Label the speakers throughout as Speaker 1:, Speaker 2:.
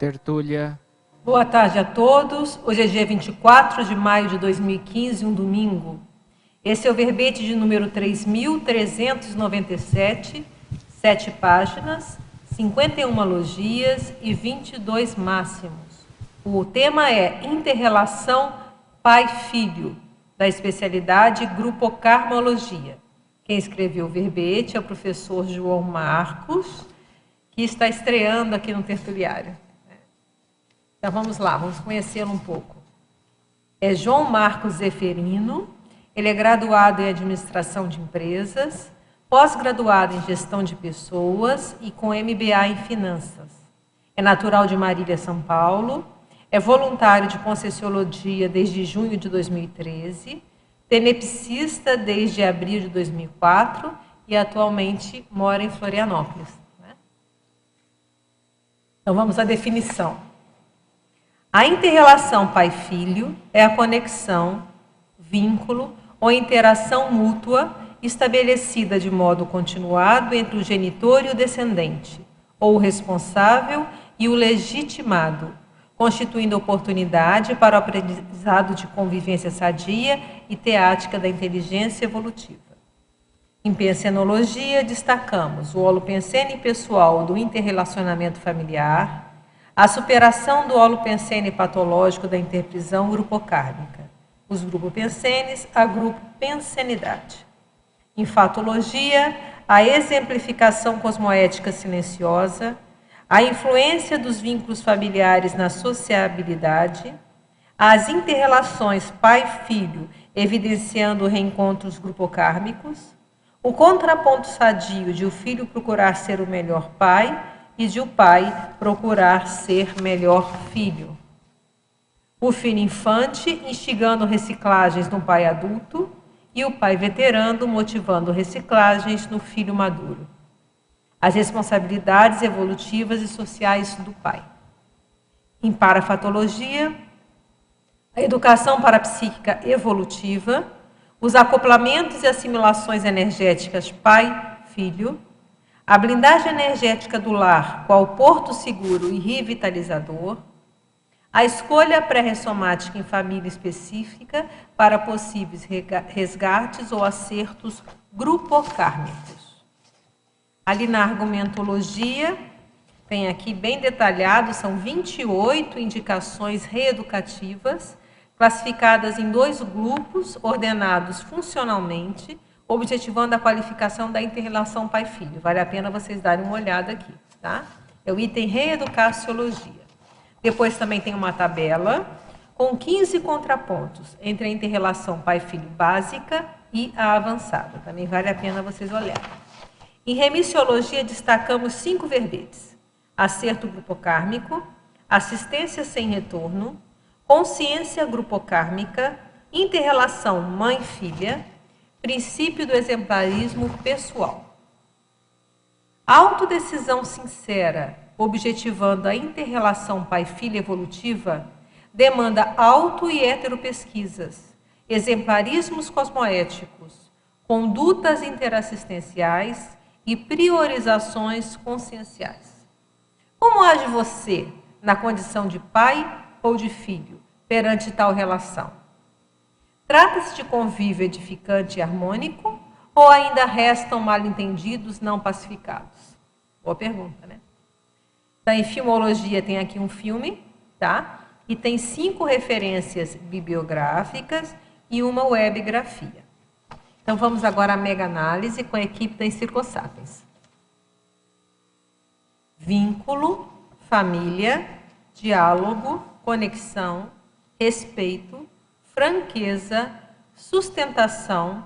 Speaker 1: tertúlia.
Speaker 2: Boa tarde a todos. Hoje é dia 24 de maio de 2015, um domingo. Esse é o verbete de número 3.397, 7 páginas, 51 logias e 22 máximos. O tema é Inter-relação pai-filho, da especialidade Grupocarmologia. Quem escreveu o verbete é o professor João Marcos, que está estreando aqui no tertuliário. Então vamos lá, vamos conhecê-lo um pouco. É João Marcos Zeferino, ele é graduado em administração de empresas, pós-graduado em gestão de pessoas e com MBA em finanças. É natural de Marília, São Paulo, é voluntário de Conscienciologia desde junho de 2013, tenepsista desde abril de 2004 e atualmente mora em Florianópolis. Então vamos à definição. A inter-relação pai-filho é a conexão, vínculo ou interação mútua estabelecida de modo continuado entre o genitor e o descendente, ou o responsável e o legitimado, constituindo oportunidade para o aprendizado de convivência sadia e teática da inteligência evolutiva. Em pensenologia, destacamos o holopensene pessoal do interrelacionamento familiar, a superação do holopensene patológico da interprisão grupocármica, os grupopensenes, a grupopensenidade. Em fatologia, a exemplificação cosmoética silenciosa, a influência dos vínculos familiares na sociabilidade, as interrelações pai-filho, evidenciando reencontros grupocármicos, o contraponto sadio de o filho procurar ser o melhor pai e de o pai procurar ser melhor filho. O filho infante instigando reciclagens no pai adulto e o pai veterano motivando reciclagens no filho maduro. As responsabilidades evolutivas e sociais do pai. Em parafatologia, a educação parapsíquica evolutiva, os acoplamentos e assimilações energéticas pai-filho, a blindagem energética do lar, qual porto seguro e revitalizador, a escolha pré-ressomática em família específica para possíveis resgates ou acertos grupocármicos. Ali na argumentologia, tem aqui bem detalhado, são 28 indicações reeducativas, classificadas em 2 grupos, ordenados funcionalmente, objetivando a qualificação da inter-relação pai-filho. Vale a pena vocês darem uma olhada aqui, tá? É o item reeducaciologia. Depois também tem uma tabela com 15 contrapontos entre a inter-relação pai-filho básica e a avançada. Também vale a pena vocês olharem. Em remissiologia, destacamos 5 verbetes. Acerto grupocármico, assistência sem retorno, consciência grupocármica, inter-relação mãe-filha, princípio do exemplarismo pessoal. A autodecisão sincera, objetivando a inter-relação pai-filho evolutiva, demanda auto- e heteropesquisas, exemplarismos cosmoéticos, condutas interassistenciais e priorizações conscienciais. Como age você na condição de pai ou de filho perante tal relação? Trata-se de convívio edificante e harmônico ou ainda restam mal-entendidos não pacificados? Boa pergunta, né? Então, em filmologia tem aqui um filme, tá? E tem 5 referências bibliográficas e uma webgrafia. Então, vamos agora à mega-análise com a equipe da Encircosapiens. Vínculo, família, diálogo, conexão, respeito, franqueza, sustentação,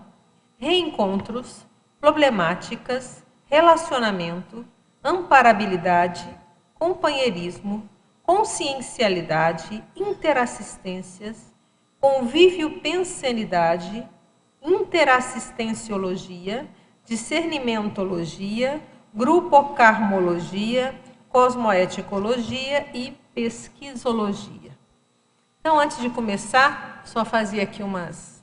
Speaker 2: reencontros, problemáticas, relacionamento, amparabilidade, companheirismo, consciencialidade, interassistências, convívio-pensenidade, interassistenciologia, discernimentologia, grupocarmologia, cosmoeticologia e pesquisologia. Então, antes de começar, só fazer aqui umas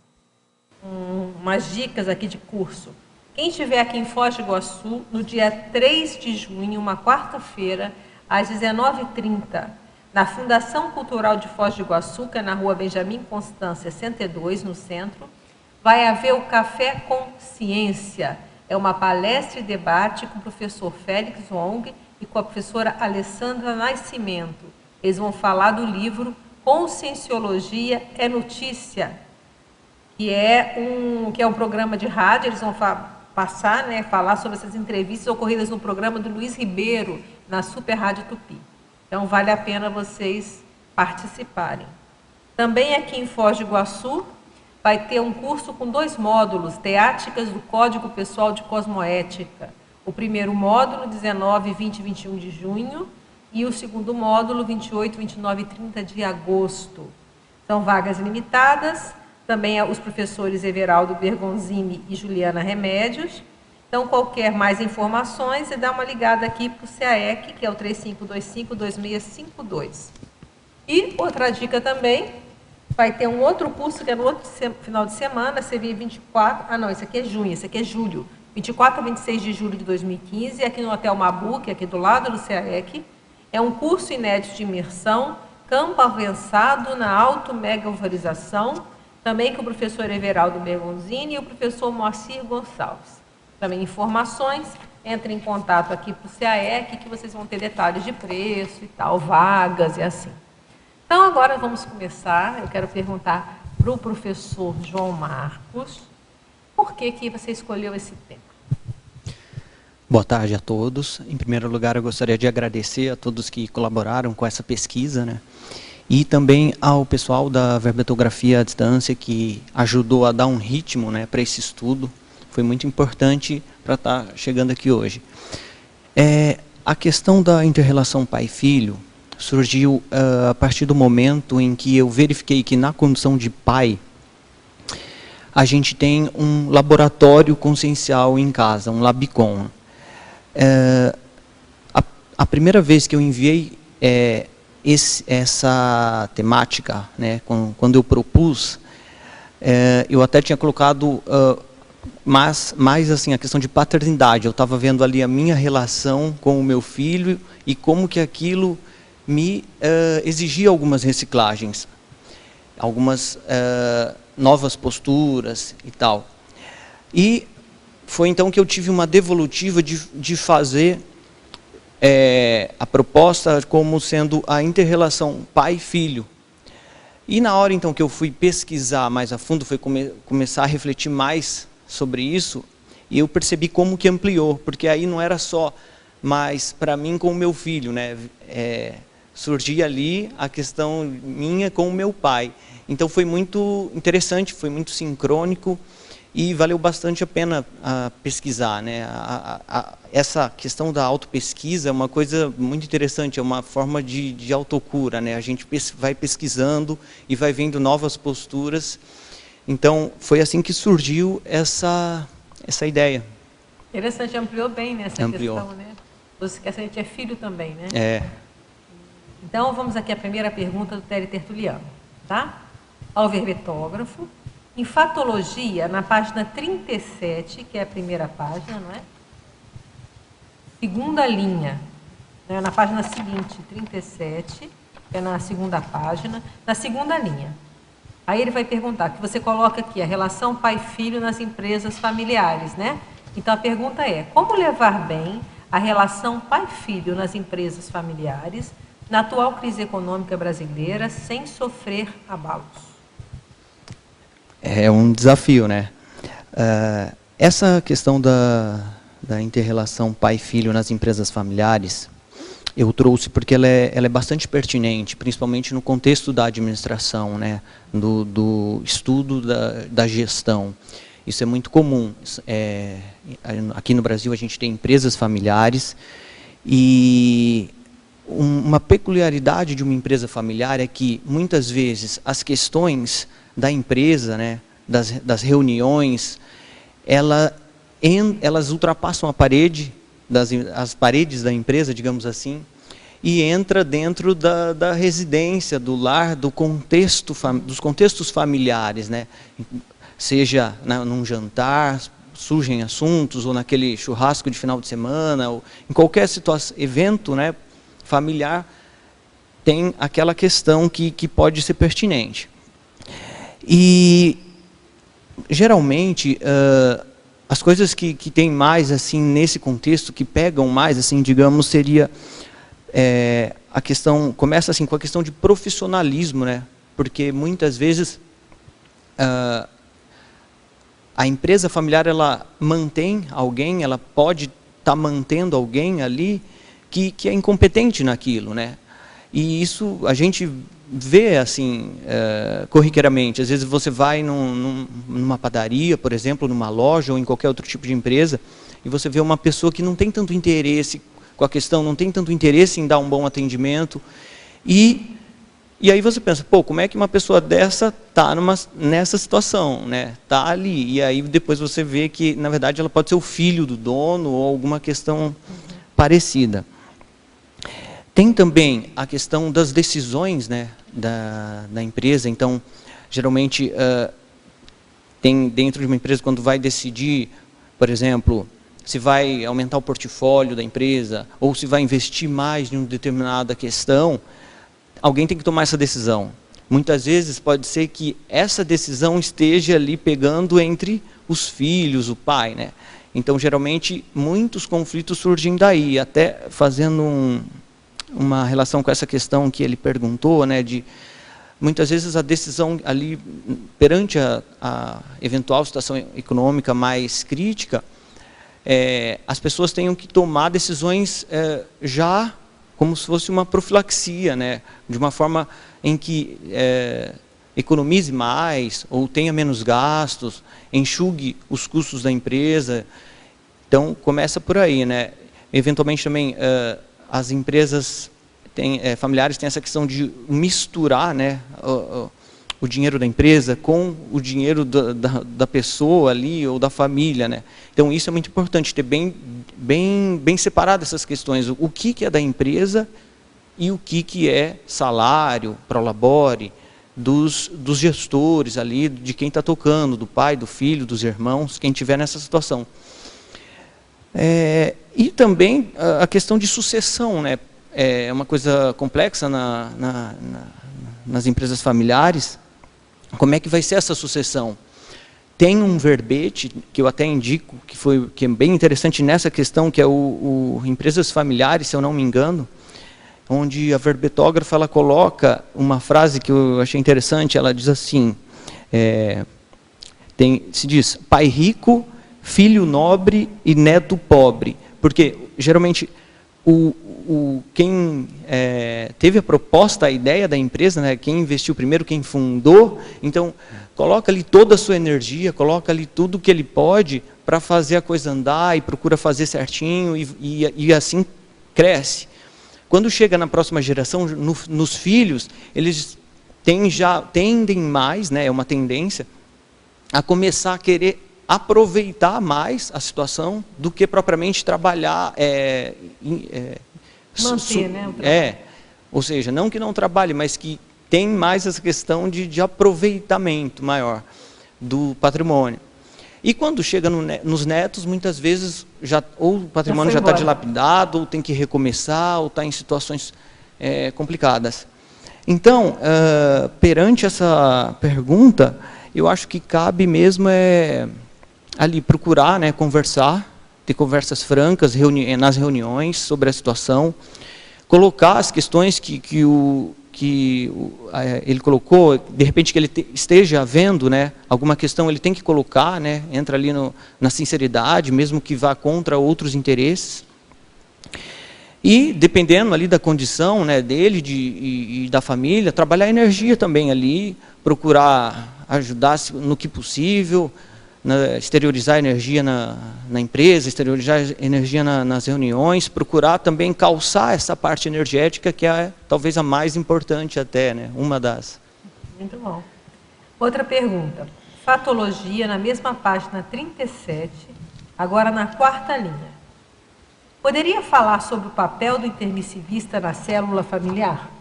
Speaker 2: dicas aqui de curso. Quem estiver aqui em Foz do Iguaçu, no dia 3 de junho, uma quarta-feira, às 19h30, na Fundação Cultural de Foz do Iguaçu, que é na rua Benjamin Constância, 102, no centro, vai haver o Café com Ciência. É uma palestra e debate com o professor Félix Wong e com a professora Alessandra Nascimento. Eles vão falar do livro Conscienciologia é Notícia, que é um programa de rádio. Eles vão passar, né, falar sobre essas entrevistas ocorridas no programa do Luiz Ribeiro, na Super Rádio Tupi. Então, vale a pena vocês participarem. Também aqui em Foz do Iguaçu, vai ter um curso com 2 módulos, Teáticas do Código Pessoal de Cosmoética. O primeiro módulo, 19, 20 e 21 de junho, e o segundo módulo, 28, 29 e 30 de agosto. São vagas limitadas, também os professores Everaldo Bergonzini e Juliana Remédios. Então, qualquer mais informações, você dá uma ligada aqui para o CAEC, que é o 3525-2652. E outra dica também, vai ter um outro curso que é no outro final de semana, seria 24... esse aqui é junho, esse aqui é julho. 24 a 26 de julho de 2015, aqui no Hotel Mabu, que é aqui do lado do CAEC. É um curso inédito de imersão, campo avançado na auto-mega-valorização, também com o professor Everaldo Bergonzini e o professor Moacir Gonçalves. Também informações, entre em contato aqui para o CAEC, que vocês vão ter detalhes de preço e tal, vagas e assim. Então, agora vamos começar. Eu quero perguntar para o professor João Marcos, por que você escolheu esse tema?
Speaker 1: Boa tarde a todos. Em primeiro lugar, eu gostaria de agradecer a todos que colaboraram com essa pesquisa, né? E também ao pessoal da Verbotrografia à Distância, que ajudou a dar um ritmo, né, para esse estudo. Foi muito importante para estar chegando aqui hoje. A questão da inter-relação pai-filho surgiu a partir do momento em que eu verifiquei que na condição de pai, a gente tem um laboratório consciencial em casa, um Labicon. A primeira vez que eu enviei essa temática, né, quando eu propus, eu até tinha colocado mais assim, a questão de paternidade. Eu estava vendo ali a minha relação com o meu filho e como que aquilo me exigia algumas reciclagens, algumas novas posturas e tal. E foi então que eu tive uma devolutiva de fazer a proposta como sendo a inter-relação pai-filho. E na hora então que eu fui pesquisar mais a fundo, foi começar a refletir mais sobre isso, e eu percebi como que ampliou, porque aí não era só mais para mim com o meu filho, né? Surgia ali a questão minha com o meu pai. Então foi muito interessante, foi muito sincrônico e valeu bastante a pena pesquisar, né? Essa questão da autopesquisa é uma coisa muito interessante, é uma forma de autocura, né? A gente vai pesquisando e vai vendo novas posturas. Então foi assim que surgiu essa ideia.
Speaker 2: Interessante, ampliou bem nessa questão, né? A gente é filho também, né? Então, vamos aqui à primeira pergunta do Tele Tertuliano, tá? Ao verbetógrafo. Em fatologia, na página 37, que é a primeira página, não é? Segunda linha, né? Na página seguinte, 37, que é na segunda página, na segunda linha. Aí ele vai perguntar, que você coloca aqui, a relação pai-filho nas empresas familiares, né? Então, a pergunta é, como levar bem a relação pai-filho nas empresas familiares na atual crise econômica brasileira, sem sofrer abalos?
Speaker 1: É um desafio, né? Essa questão da inter-relação pai-filho nas empresas familiares, eu trouxe porque ela é bastante pertinente, principalmente no contexto da administração, né? Do estudo da gestão. Isso é muito comum. Aqui no Brasil a gente tem empresas familiares e uma peculiaridade de uma empresa familiar é que, muitas vezes, as questões da empresa, né, das reuniões, elas ultrapassam as paredes da empresa, digamos assim, e entra dentro da residência, do lar, dos contextos familiares, né? Seja num jantar, surgem assuntos, ou naquele churrasco de final de semana, ou em qualquer evento, né, familiar, tem aquela questão que pode ser pertinente. E, geralmente, as coisas que tem mais, assim, nesse contexto, que pegam mais, assim, digamos, seria a questão, começa assim com a questão de profissionalismo, né? Porque muitas vezes a empresa familiar, ela mantém alguém, ela pode estar mantendo alguém ali que é incompetente naquilo, né? E isso a gente vê assim corriqueiramente. Às vezes você vai numa padaria, por exemplo, numa loja ou em qualquer outro tipo de empresa, e você vê uma pessoa que não tem tanto interesse com a questão, não tem tanto interesse em dar um bom atendimento, e aí você pensa, pô, como é que uma pessoa dessa está nessa situação, né? Está ali, e aí depois você vê que, na verdade, ela pode ser o filho do dono ou alguma questão parecida. Tem também a questão das decisões, né, da empresa. Então, geralmente, tem dentro de uma empresa, quando vai decidir, por exemplo, se vai aumentar o portfólio da empresa, ou se vai investir mais em uma determinada questão, alguém tem que tomar essa decisão. Muitas vezes pode ser que essa decisão esteja ali pegando entre os filhos, o pai, né? Então, geralmente, muitos conflitos surgem daí, até fazendo uma relação com essa questão que ele perguntou, né, de muitas vezes a decisão ali, perante a eventual situação econômica mais crítica, as pessoas tenham que tomar decisões já como se fosse uma profilaxia, né, de uma forma em que economize mais, ou tenha menos gastos, enxugue os custos da empresa. Então, começa por aí, né. Eventualmente também as empresas familiares têm essa questão de misturar, né, o dinheiro da empresa com o dinheiro da pessoa ali, ou da família, né. Então, isso é muito importante, ter bem separado essas questões. O que é da empresa e o que é salário, prolabore, dos gestores ali, de quem está tocando, do pai, do filho, dos irmãos, quem estiver nessa situação. E também a questão de sucessão, né? É uma coisa complexa nas empresas familiares. Como é que vai ser essa sucessão? Tem um verbete que eu até indico, que é bem interessante nessa questão, que é o Empresas Familiares, se eu não me engano, onde a verbetógrafa ela coloca uma frase que eu achei interessante. Ela diz assim, se diz, pai rico, filho nobre e neto pobre. Porque, geralmente, quem teve a proposta, a ideia da empresa, né, quem investiu primeiro, quem fundou, então, coloca ali toda a sua energia, coloca ali tudo que ele pode para fazer a coisa andar e procura fazer certinho e assim cresce. Quando chega na próxima geração, nos filhos, eles tendem mais, né, é uma tendência, a começar a querer aproveitar mais a situação do que propriamente trabalhar.
Speaker 2: Manter, né?
Speaker 1: Ou seja, não que não trabalhe, mas que tem mais essa questão de aproveitamento maior do patrimônio. E quando chega nos netos, muitas vezes ou o patrimônio já está dilapidado, ou tem que recomeçar, ou está em situações complicadas. Então, perante essa pergunta, eu acho que cabe mesmo ali procurar, né, conversar, ter conversas francas nas reuniões sobre a situação, colocar as questões que ele colocou, de repente que ele esteja vendo, né, alguma questão, ele tem que colocar, né, entra ali na sinceridade, mesmo que vá contra outros interesses. E, dependendo ali da condição, né, dele e da família, trabalhar a energia também ali, procurar ajudar no que possível, exteriorizar energia na empresa, exteriorizar energia nas reuniões, procurar também calçar essa parte energética, que é talvez a mais importante até, né? Uma das.
Speaker 2: Muito bom. Outra pergunta. Fatologia, na mesma página 37, agora na 4ª linha. Poderia falar sobre o papel do intermissivista na célula familiar?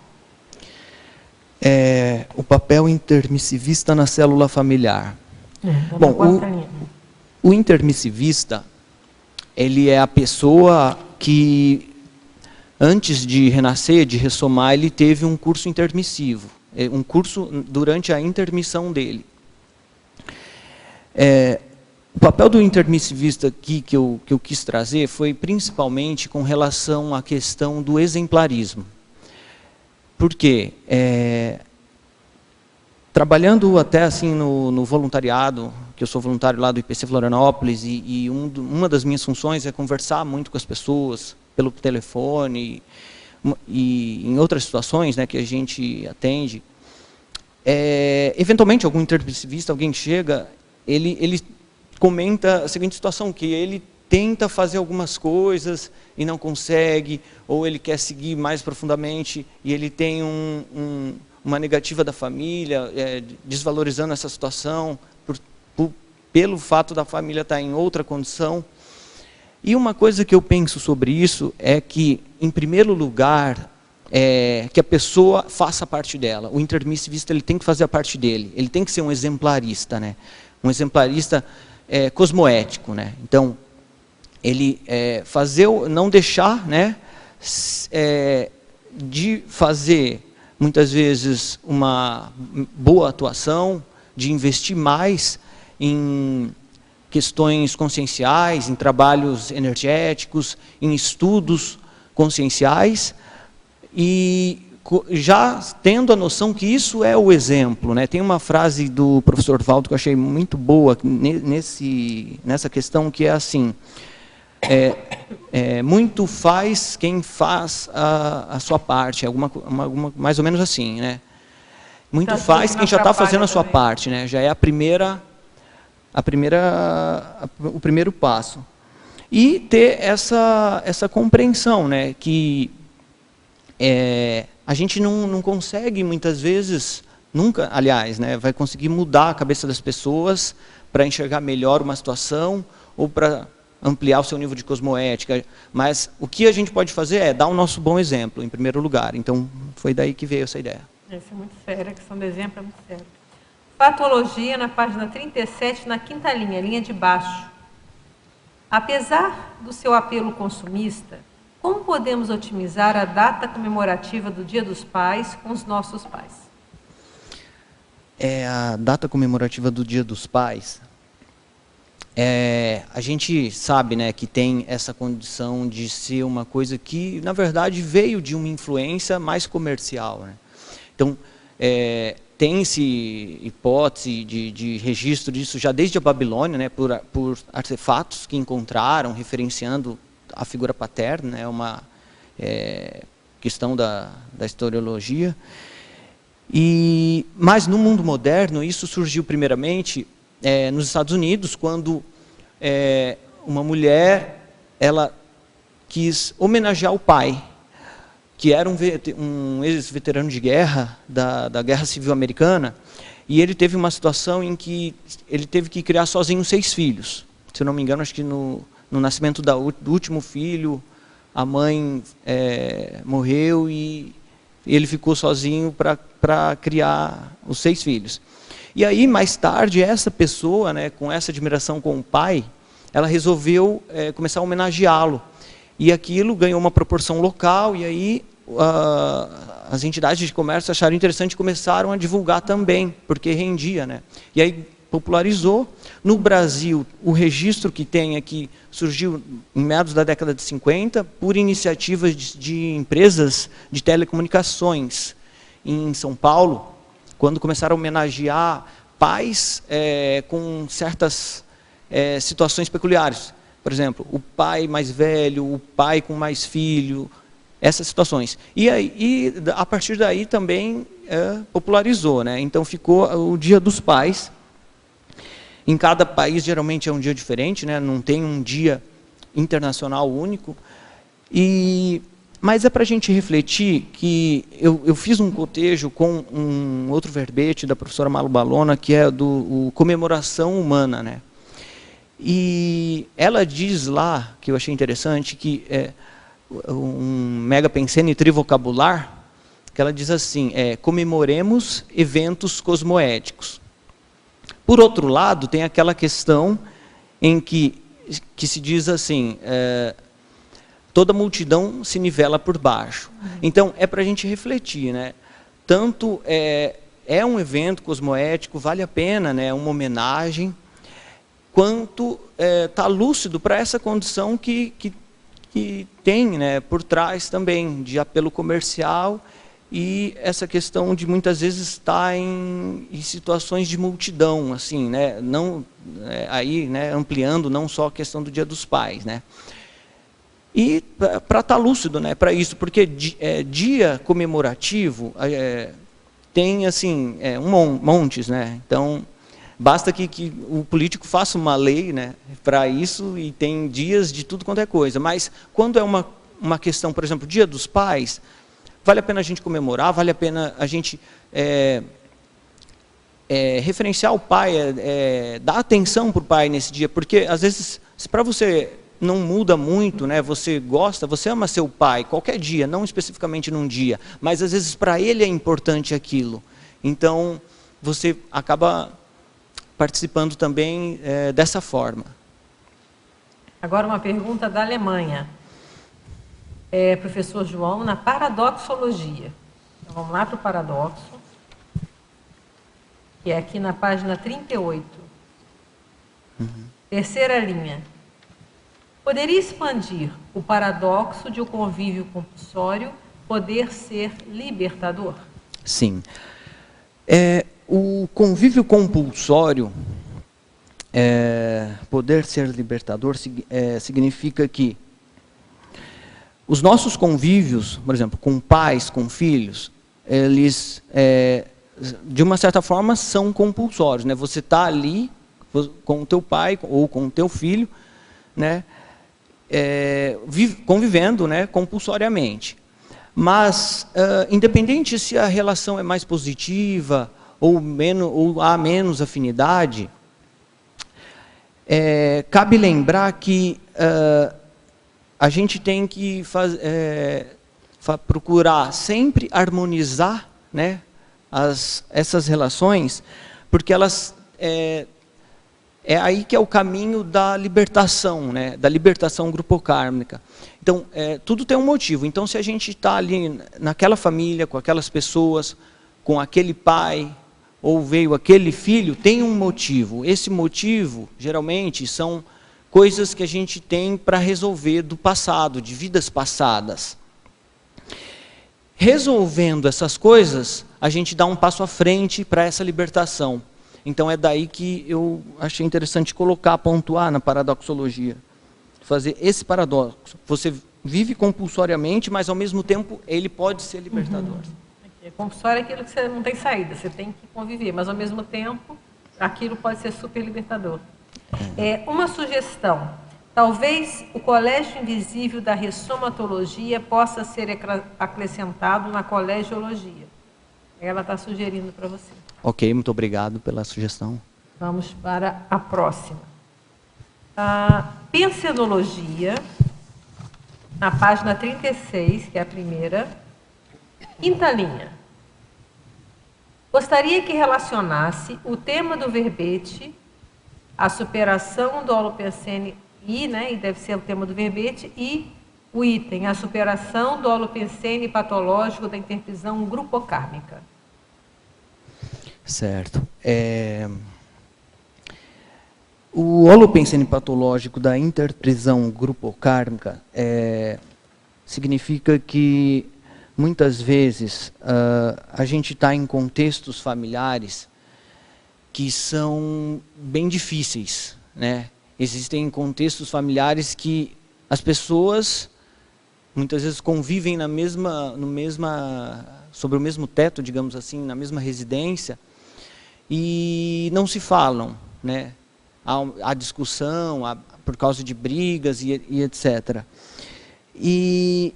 Speaker 1: O papel intermissivista na célula familiar. Bom, o intermissivista, ele é a pessoa que antes de renascer, de ressomar, ele teve um curso intermissivo, um curso durante a intermissão dele. O papel do intermissivista aqui que eu quis trazer foi principalmente com relação à questão do exemplarismo. Por quê? Trabalhando até assim no voluntariado, que eu sou voluntário lá do IPC Florianópolis, e uma das minhas funções é conversar muito com as pessoas pelo telefone e em outras situações, né, que a gente atende. Eventualmente, algum intermissivista, alguém chega, ele comenta a seguinte situação, que ele tenta fazer algumas coisas e não consegue, ou ele quer seguir mais profundamente e ele tem uma negativa da família, desvalorizando essa situação, pelo fato da família estar em outra condição. E uma coisa que eu penso sobre isso é que, em primeiro lugar, que a pessoa faça a parte dela. O intermissivista ele tem que fazer a parte dele, ele tem que ser um exemplarista, né? Um exemplarista cosmoético, né? Então, ele não deixar, né, de fazer, muitas vezes, uma boa atuação, de investir mais em questões conscienciais, em trabalhos energéticos, em estudos conscienciais, e já tendo a noção que isso é o exemplo, né? Tem uma frase do professor Valdo que eu achei muito boa nessa questão, que é assim, muito faz quem faz a sua parte, mais ou menos assim, né? Muito faz quem já está fazendo a sua parte, né? Já é o primeiro passo. E ter essa compreensão, né? Que a gente não consegue, muitas vezes, nunca, aliás, né, vai conseguir mudar a cabeça das pessoas para enxergar melhor uma situação ou para ampliar o seu nível de cosmoética. Mas o que a gente pode fazer é dar o nosso bom exemplo, em primeiro lugar. Então, foi daí que veio essa ideia.
Speaker 2: Isso é muito sério, a questão do exemplo é muito séria. Patologia, na página 37, na quinta linha, linha de baixo. Apesar do seu apelo consumista, como podemos otimizar a data comemorativa do Dia dos Pais com os nossos pais?
Speaker 1: A data comemorativa do Dia dos Pais, a gente sabe, né, que tem essa condição de ser uma coisa que, na verdade, veio de uma influência mais comercial, né? Então, tem-se hipótese de registro disso já desde a Babilônia, né, por artefatos que encontraram, referenciando a figura paterna, é uma questão da historiologia. Mas no mundo moderno, isso surgiu primeiramente nos Estados Unidos, quando uma mulher ela quis homenagear o pai, que era um ex-veterano de guerra, da Guerra Civil Americana, e ele teve uma situação em que ele teve que criar sozinho 6 filhos. Se eu não me engano, acho que no nascimento do último filho, a mãe morreu e ele ficou sozinho para criar os 6 filhos. E aí, mais tarde, essa pessoa, né, com essa admiração com o pai, ela resolveu começar a homenageá-lo. E aquilo ganhou uma proporção local, e aí as entidades de comércio acharam interessante e começaram a divulgar também, porque rendia, né? E aí popularizou. No Brasil, o registro que tem aqui surgiu em meados da década de 50, por iniciativas de empresas de telecomunicações em São Paulo, quando começaram a homenagear pais com certas situações peculiares. Por exemplo, o pai mais velho, o pai com mais filho, essas situações. E a partir daí também popularizou, né? Então ficou o Dia dos Pais. Em cada país, geralmente, é um dia diferente, né? Não tem um dia internacional único. Mas é para a gente refletir que eu fiz um cotejo com um outro verbete da professora Malu Balona, que é do comemoração humana, né? E ela diz lá, que eu achei interessante, que um mega pensene trivocabular, que ela diz assim, comemoremos eventos cosmoéticos. Por outro lado, tem aquela questão em que se diz assim, toda multidão se nivela por baixo. Então, é para a gente refletir, né? Tanto é um evento cosmoético, vale a pena, né? Uma homenagem, quanto tá lúcido para essa condição que tem, né, por trás também de apelo comercial e essa questão de muitas vezes estar em situações de multidão, assim, né, não aí, né, ampliando não só a questão do Dia dos Pais, né, e para estar lúcido, né, para isso, porque dia comemorativo tem assim montes, né, então basta que o político faça uma lei, né, para isso, e tem dias de tudo quanto é coisa. Mas quando é uma questão, por exemplo, Dia dos Pais, vale a pena a gente comemorar, vale a pena a gente referenciar o pai, dar atenção para o pai nesse dia, porque às vezes, se para você não muda muito, né, você gosta, você ama seu pai, qualquer dia, não especificamente num dia, mas às vezes para ele é importante aquilo. Então, você acaba participando também dessa forma.
Speaker 2: Agora uma pergunta da Alemanha. Professor João, na paradoxologia. Então, vamos lá para o paradoxo, que é aqui na página 38. Terceira linha. Poderia expandir o paradoxo de o convívio compulsório poder ser libertador?
Speaker 1: Sim. O convívio compulsório, poder ser libertador, significa que os nossos convívios, por exemplo, com pais, com filhos, eles, de uma certa forma, são compulsórios, né? Você está ali com o teu pai ou com o teu filho, né? Convivendo, né, compulsoriamente. Mas, independente se a relação é mais positiva ou há menos afinidade, cabe lembrar que a gente tem que procurar sempre harmonizar, né, essas relações, porque elas aí que é o caminho da libertação, né, da libertação grupocármica. Então, tudo tem um motivo. Então, se a gente está ali naquela família, com aquelas pessoas, com aquele pai, ou veio aquele filho, tem um motivo. Esse motivo, geralmente, são coisas que a gente tem para resolver do passado, de vidas passadas. Resolvendo essas coisas, a gente dá um passo à frente para essa libertação. Então, é daí que eu achei interessante colocar, pontuar na paradoxologia. Fazer esse paradoxo. Você vive compulsoriamente, mas, ao mesmo tempo, ele pode ser libertador.
Speaker 2: Compulsório é aquilo que você não tem saída, você tem que conviver, mas, ao mesmo tempo, aquilo pode ser super libertador. Uma sugestão. Talvez o colégio invisível da ressomatologia possa ser acrescentado na colegiologia. Ela está sugerindo para você.
Speaker 1: Ok, muito obrigado pela sugestão.
Speaker 2: Vamos para a próxima. A pensenologia, na página 36, que é a primeira. Quinta linha. Gostaria que relacionasse o tema do verbete, a superação do holopensene, né, e deve ser o tema do verbete, e o item, a superação do holopensene patológico da interprisão grupocármica.
Speaker 1: Certo. O holopensene patológico da interprisão grupocármica significa que muitas vezes a gente está em contextos familiares que são bem difíceis, né? Existem contextos familiares que as pessoas muitas vezes convivem sobre o mesmo teto, digamos assim, na mesma residência, e não se falam, né? Há discussão, por causa de brigas e etc. E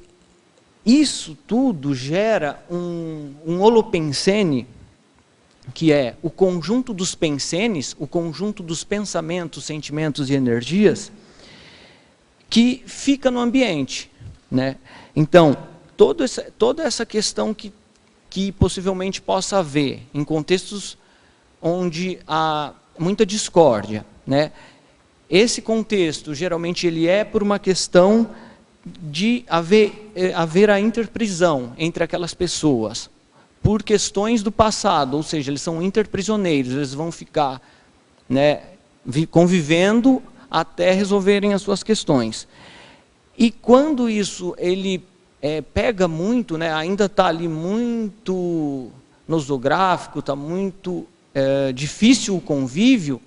Speaker 1: isso tudo gera um holopensene, que é o conjunto dos pensenes, o conjunto dos pensamentos, sentimentos e energias, que fica no ambiente, né? Então, toda essa questão que possivelmente possa haver em contextos onde há muita discórdia, né? Esse contexto, geralmente, ele é por uma questão de haver a interprisão entre aquelas pessoas por questões do passado, ou seja, eles são interprisioneiros, eles vão ficar, né, convivendo até resolverem as suas questões. E quando isso ele pega muito, né, ainda está ali muito nosográfico, está muito difícil o convívio,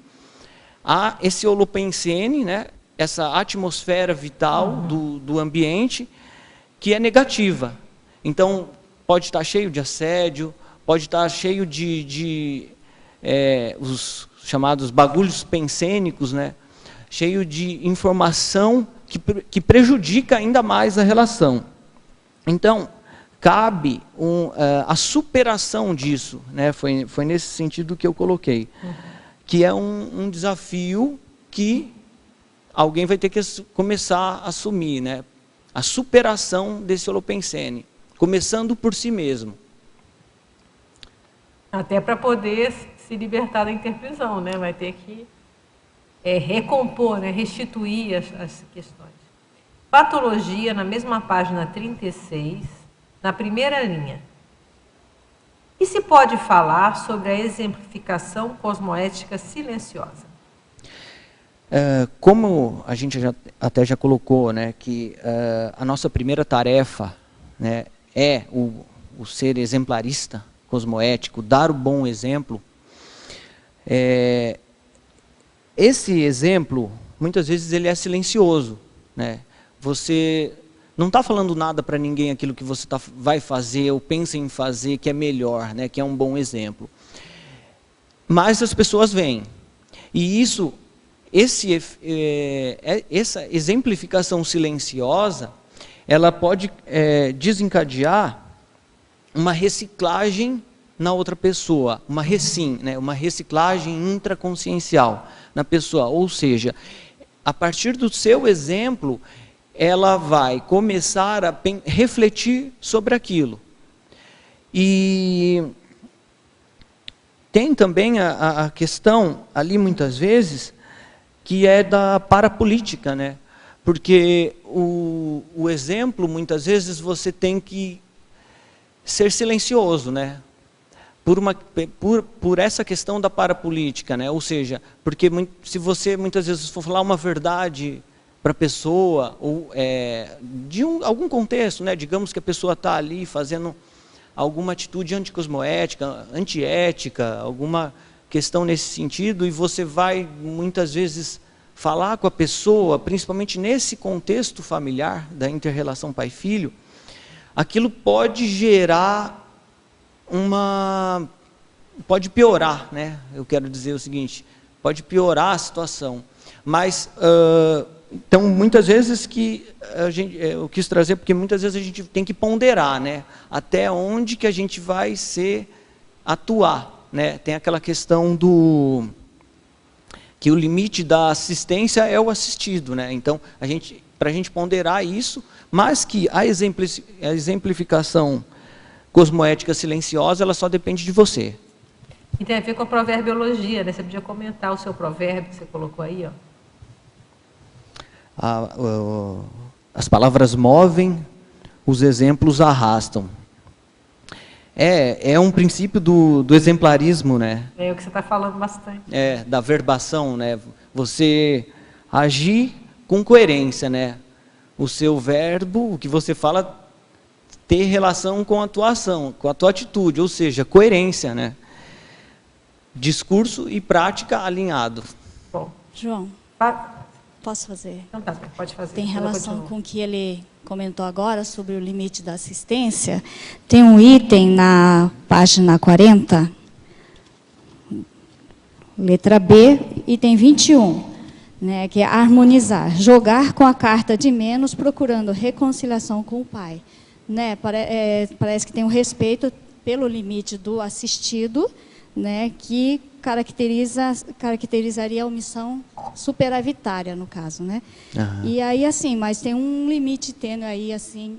Speaker 1: há esse holopensene, né, essa atmosfera vital do ambiente, que é negativa. Então, pode estar cheio de assédio, pode estar cheio de os chamados bagulhos pensênicos, né? Cheio de informação que prejudica ainda mais a relação. Então, cabe a superação disso, né? Foi nesse sentido que eu coloquei, que é um desafio que alguém vai ter que começar a assumir, né? A superação desse holopensene, começando por si mesmo.
Speaker 2: Até para poder se libertar da interprisão, né? Vai ter que recompor, né? Restituir as questões. Patologia, na mesma página 36, na primeira linha. E se pode falar sobre a exemplificação cosmoética silenciosa?
Speaker 1: Como a gente até já colocou, né, que a nossa primeira tarefa, né, é o ser exemplarista cosmoético, dar o bom exemplo, esse exemplo, muitas vezes, ele é silencioso, né? Você não está falando nada para ninguém aquilo que você vai fazer ou pensa em fazer que é melhor, né, que é um bom exemplo. Mas as pessoas veem. E essa exemplificação silenciosa, ela pode desencadear uma reciclagem na outra pessoa, uma reciclagem intraconsciencial na pessoa. Ou seja, a partir do seu exemplo, ela vai começar a refletir sobre aquilo. E tem também a questão ali, muitas vezes, que é da parapolítica, né? Porque o exemplo, muitas vezes, você tem que ser silencioso, né? Por essa questão da parapolítica, né? Ou seja, porque se você muitas vezes for falar uma verdade para a pessoa, ou de algum contexto, né? Digamos que a pessoa está ali fazendo alguma atitude anticosmoética, antiética, alguma questão nesse sentido, e você vai muitas vezes falar com a pessoa, principalmente nesse contexto familiar da inter-relação pai-filho, aquilo pode gerar pode piorar, né? Eu quero dizer o seguinte, pode piorar a situação. Mas, então, muitas vezes eu quis trazer, porque muitas vezes a gente tem que ponderar, né? Até onde que a gente vai atuar, né? Tem aquela questão que o limite da assistência é o assistido, né? Então, para a gente ponderar isso, mas que a exemplificação cosmoética silenciosa, ela só depende de você.
Speaker 2: E tem a ver com a proverbiologia, né? Você podia comentar o seu provérbio que você colocou aí, ó. As palavras movem, os exemplos arrastam.
Speaker 1: É um princípio do exemplarismo, né?
Speaker 2: É o que você está falando bastante.
Speaker 1: Da verbação, né? Você agir com coerência, né? O seu verbo, o que você fala, ter relação com a tua ação, com a tua atitude, ou seja, coerência, né? Discurso e prática alinhado.
Speaker 2: Bom,
Speaker 3: João, posso fazer?
Speaker 2: Então tá bem, pode fazer.
Speaker 3: Tem relação com o que ele comentou agora sobre o limite da assistência. Tem um item na página 40, letra B, item 21, né, que é harmonizar, jogar com a carta de menos, procurando reconciliação com o pai. Né, parece que tem um respeito pelo limite do assistido, né, que caracterizaria a omissão superavitária, no caso, né? Uhum. E aí, assim, mas tem um limite tênue aí, assim,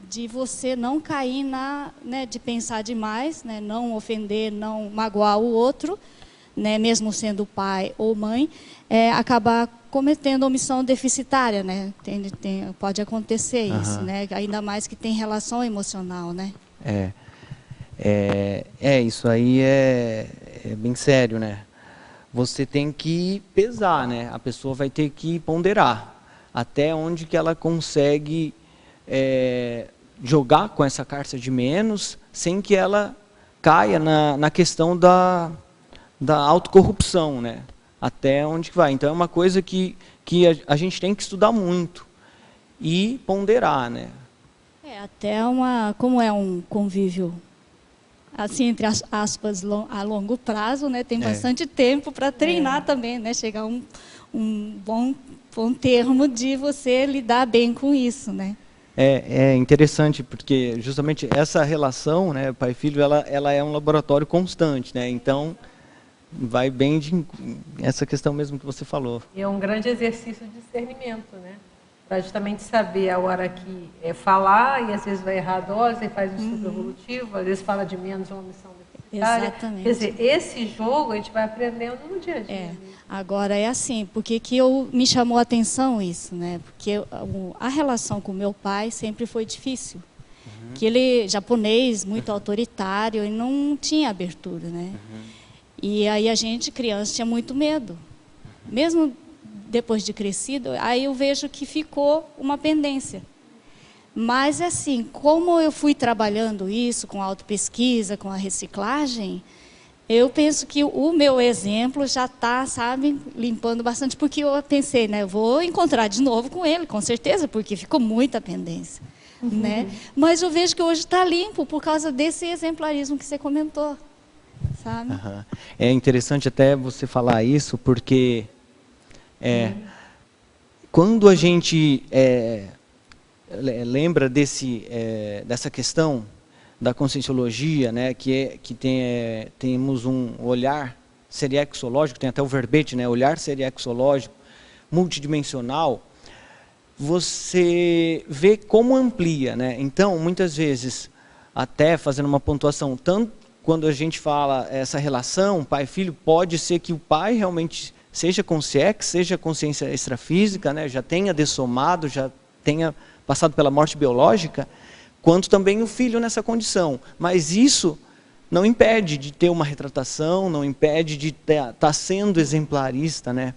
Speaker 3: de você não cair né, de pensar demais, né, não ofender, não magoar o outro, né, mesmo sendo pai ou mãe, acabar cometendo omissão deficitária, né? Pode acontecer isso, né? Ainda mais que tem relação emocional, né?
Speaker 1: Isso aí é bem sério, né? Você tem que pesar, né? A pessoa vai ter que ponderar até onde que ela consegue jogar com essa carta de menos sem que ela caia na questão da autocorrupção, né? Até onde que vai. Então é uma coisa que a gente tem que estudar muito e ponderar, né?
Speaker 3: Como é um convívio, assim, entre aspas, a longo prazo, né? Tem bastante tempo para treinar também, né? Chegar a um bom termo de você lidar bem com isso, né?
Speaker 1: É interessante, porque justamente essa relação, né, pai e filho, ela é um laboratório constante, né? Então, vai bem essa questão mesmo que você falou.
Speaker 2: E é um grande exercício de discernimento, né? Para justamente saber a hora que falar, e às vezes vai errar a dose, e faz um ciclo evolutivo, às vezes fala de menos uma omissão deficitária.
Speaker 3: Exatamente.
Speaker 2: Quer dizer, esse jogo a gente vai aprendendo no dia a dia.
Speaker 3: Agora é assim, porque me chamou a atenção isso, né? Porque a relação com meu pai sempre foi difícil. Que ele, japonês, muito autoritário, e não tinha abertura, né? E aí a gente, criança, tinha muito medo. Mesmo depois de crescido, aí eu vejo que ficou uma pendência. Mas, assim, como eu fui trabalhando isso com a autopesquisa, com a reciclagem, eu penso que o meu exemplo já está, sabe, limpando bastante, porque eu pensei, né, eu vou encontrar de novo com ele, com certeza, porque ficou muita pendência, né? Mas eu vejo que hoje está limpo por causa desse exemplarismo que você comentou, sabe?
Speaker 1: É interessante até você falar isso, porque quando a gente lembra dessa questão da conscienciologia, né, temos um olhar seriexológico, tem até o verbete, né, olhar seriexológico, multidimensional, você vê como amplia, né? Então, muitas vezes, até fazendo uma pontuação, tanto quando a gente fala essa relação pai-filho, pode ser que o pai realmente seja consciex, seja consciência extrafísica, né, já tenha dessomado, já tenha passado pela morte biológica, quanto também o filho nessa condição. Mas isso não impede de ter uma retratação, não impede de estar sendo exemplarista, né?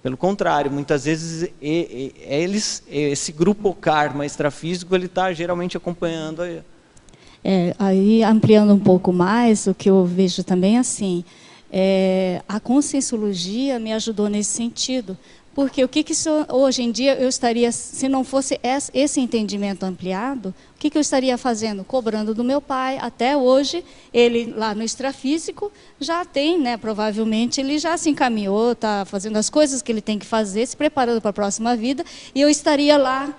Speaker 1: Pelo contrário, muitas vezes esse grupo karma extrafísico, ele está geralmente acompanhando.
Speaker 3: Aí, ampliando um pouco mais, o que eu vejo também assim, a conscienciologia me ajudou nesse sentido. Porque o que hoje em dia eu estaria, se não fosse esse entendimento ampliado, o que eu estaria fazendo? Cobrando do meu pai. Até hoje, ele lá no extrafísico já tem, né, provavelmente, ele já se encaminhou, está fazendo as coisas que ele tem que fazer, se preparando para a próxima vida, e eu estaria lá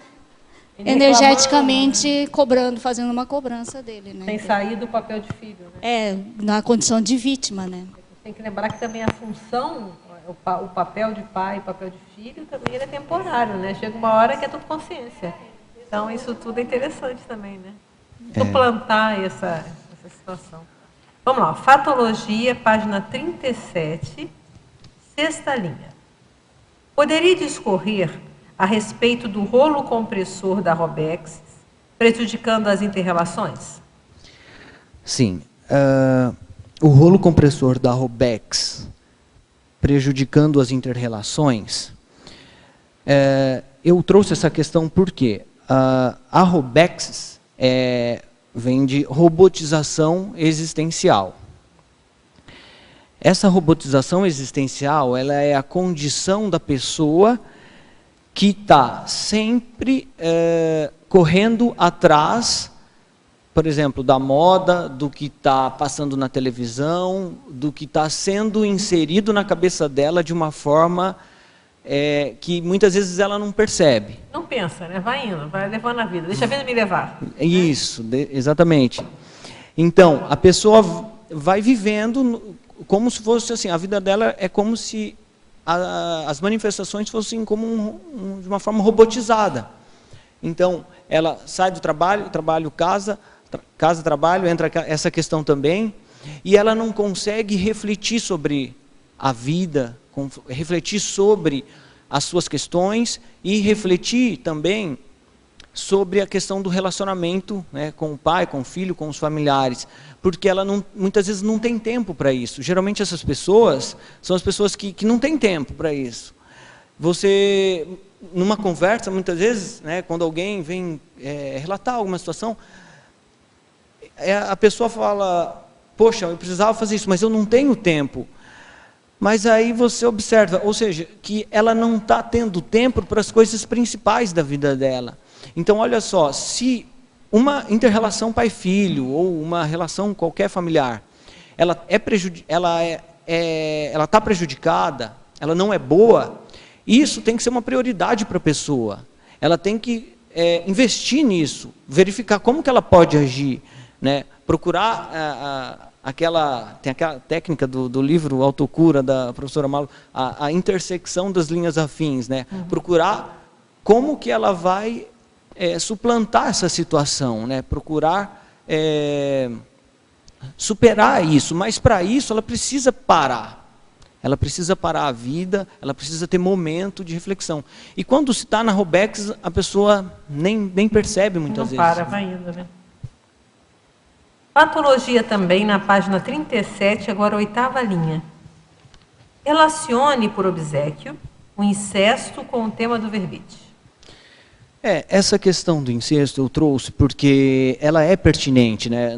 Speaker 3: energeticamente, né, cobrando, fazendo uma cobrança dele. Né?
Speaker 2: Sem sair do papel de filho. Né?
Speaker 3: Na condição de vítima. Né?
Speaker 2: Tem que lembrar que também a função, o papel de pai, o papel de filho, também é temporário, né? Chega uma hora que é tudo consciência. Então, isso tudo é interessante também, né? Suplantar essa situação. Vamos lá, Fatologia, página 37, sexta linha. Poderia discorrer a respeito do rolo compressor da Robex, prejudicando as interrelações?
Speaker 1: Sim. O rolo compressor da Robex prejudicando as interrelações, eu trouxe essa questão porque a Robex vem de robotização existencial. Essa robotização existencial, ela é a condição da pessoa que está sempre correndo atrás, por exemplo, da moda, do que está passando na televisão, do que está sendo inserido na cabeça dela de uma forma que muitas vezes ela não percebe.
Speaker 2: Não pensa, né? Vai indo, vai levando a vida. Deixa a vida me levar.
Speaker 1: Isso, exatamente. Então, a pessoa vai vivendo como se fosse assim, a vida dela é como se as manifestações fossem como de uma forma robotizada. Então, ela sai do trabalho, casa, trabalho, entra essa questão também, e ela não consegue refletir sobre a vida, refletir sobre as suas questões e refletir também sobre a questão do relacionamento, né, com o pai, com o filho, com os familiares, porque ela muitas vezes não tem tempo para isso. Geralmente essas pessoas são as pessoas que não têm tempo para isso. Você, numa conversa, muitas vezes, né, quando alguém vem relatar alguma situação, a pessoa fala, poxa, eu precisava fazer isso, mas eu não tenho tempo. Mas aí você observa, ou seja, que ela não está tendo tempo para as coisas principais da vida dela. Então, olha só, se uma inter-relação pai-filho, ou uma relação qualquer familiar, ela está prejudicada, ela não é boa, isso tem que ser uma prioridade para a pessoa. Ela tem que investir nisso, verificar como que ela pode agir, né? Procurar tem aquela técnica do livro Autocura, da professora Malo, a intersecção das linhas afins, né? Procurar como que ela vai suplantar essa situação, né? Procurar superar isso, mas para isso ela precisa parar. Ela precisa parar a vida, ela precisa ter momento de reflexão. E quando se está na Robex, a pessoa nem percebe muitas vezes.
Speaker 2: Não para, vai indo, né? Patologia também, na página 37, agora 8ª linha. Relacione por obséquio o incesto com o tema do verbete.
Speaker 1: Essa questão do incesto eu trouxe porque ela é pertinente, né,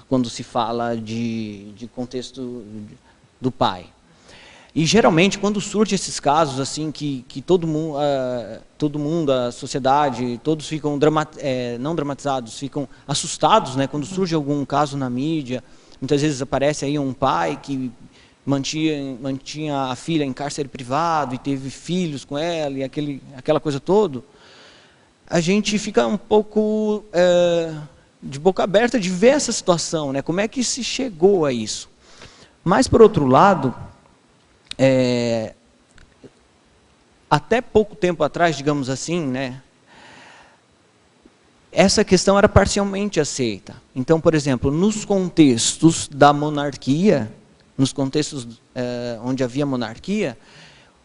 Speaker 1: quando se fala de contexto do pai. E geralmente quando surgem esses casos assim que todo mundo, a sociedade, todos ficam não dramatizados, ficam assustados, né, quando surge algum caso na mídia, muitas vezes aparece aí um pai que mantinha a filha em cárcere privado e teve filhos com ela e aquela coisa toda. A gente fica um pouco de boca aberta de ver essa situação, né? Como é que se chegou a isso? Mas, por outro lado, até pouco tempo atrás, digamos assim, né, essa questão era parcialmente aceita. Então, por exemplo, nos contextos da monarquia, nos contextos onde havia monarquia,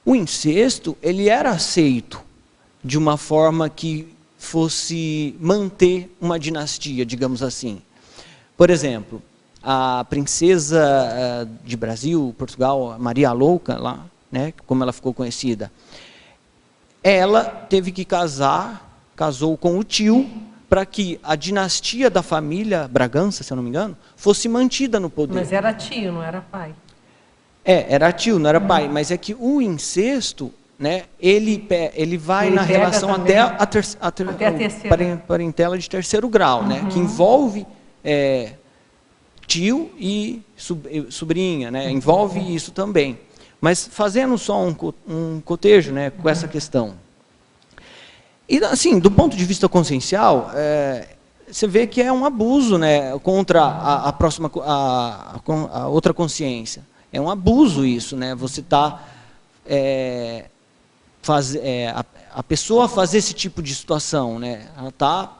Speaker 1: o incesto ele era aceito de uma forma que fosse manter uma dinastia, digamos assim. Por exemplo, a princesa de Brasil, Portugal, Maria a Louca, lá, né, como ela ficou conhecida, ela teve que casou com o tio, para que a dinastia da família Bragança, se eu não me engano, fosse mantida no poder.
Speaker 2: Mas era tio, não era pai.
Speaker 1: Era tio, não era pai, mas é que o incesto, né, ele vai na relação até a terceira. Parentela de terceiro grau, né, que envolve tio e sobrinha, né, envolve isso também. Mas fazendo só um cotejo, né, com essa questão. E assim, do ponto de vista consciencial, você vê que é um abuso, né, contra a outra consciência. É um abuso isso, né, você está... a pessoa fazer esse tipo de situação, né? Ela está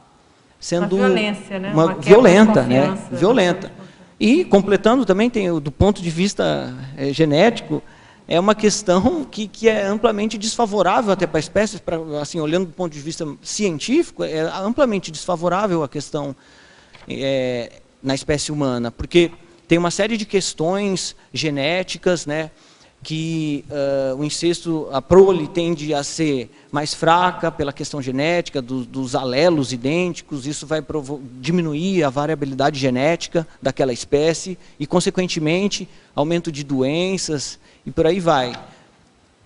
Speaker 1: sendo
Speaker 2: uma violência, né?
Speaker 1: Uma violenta, né? Violenta. E completando também tem do ponto de vista genético, é uma questão que é amplamente desfavorável até para a espécie, assim, olhando do ponto de vista científico, é amplamente desfavorável a questão na espécie humana, porque tem uma série de questões genéticas, né? Que o incesto, a prole tende a ser mais fraca pela questão genética, dos alelos idênticos, isso vai diminuir a variabilidade genética daquela espécie e, consequentemente, aumento de doenças e por aí vai.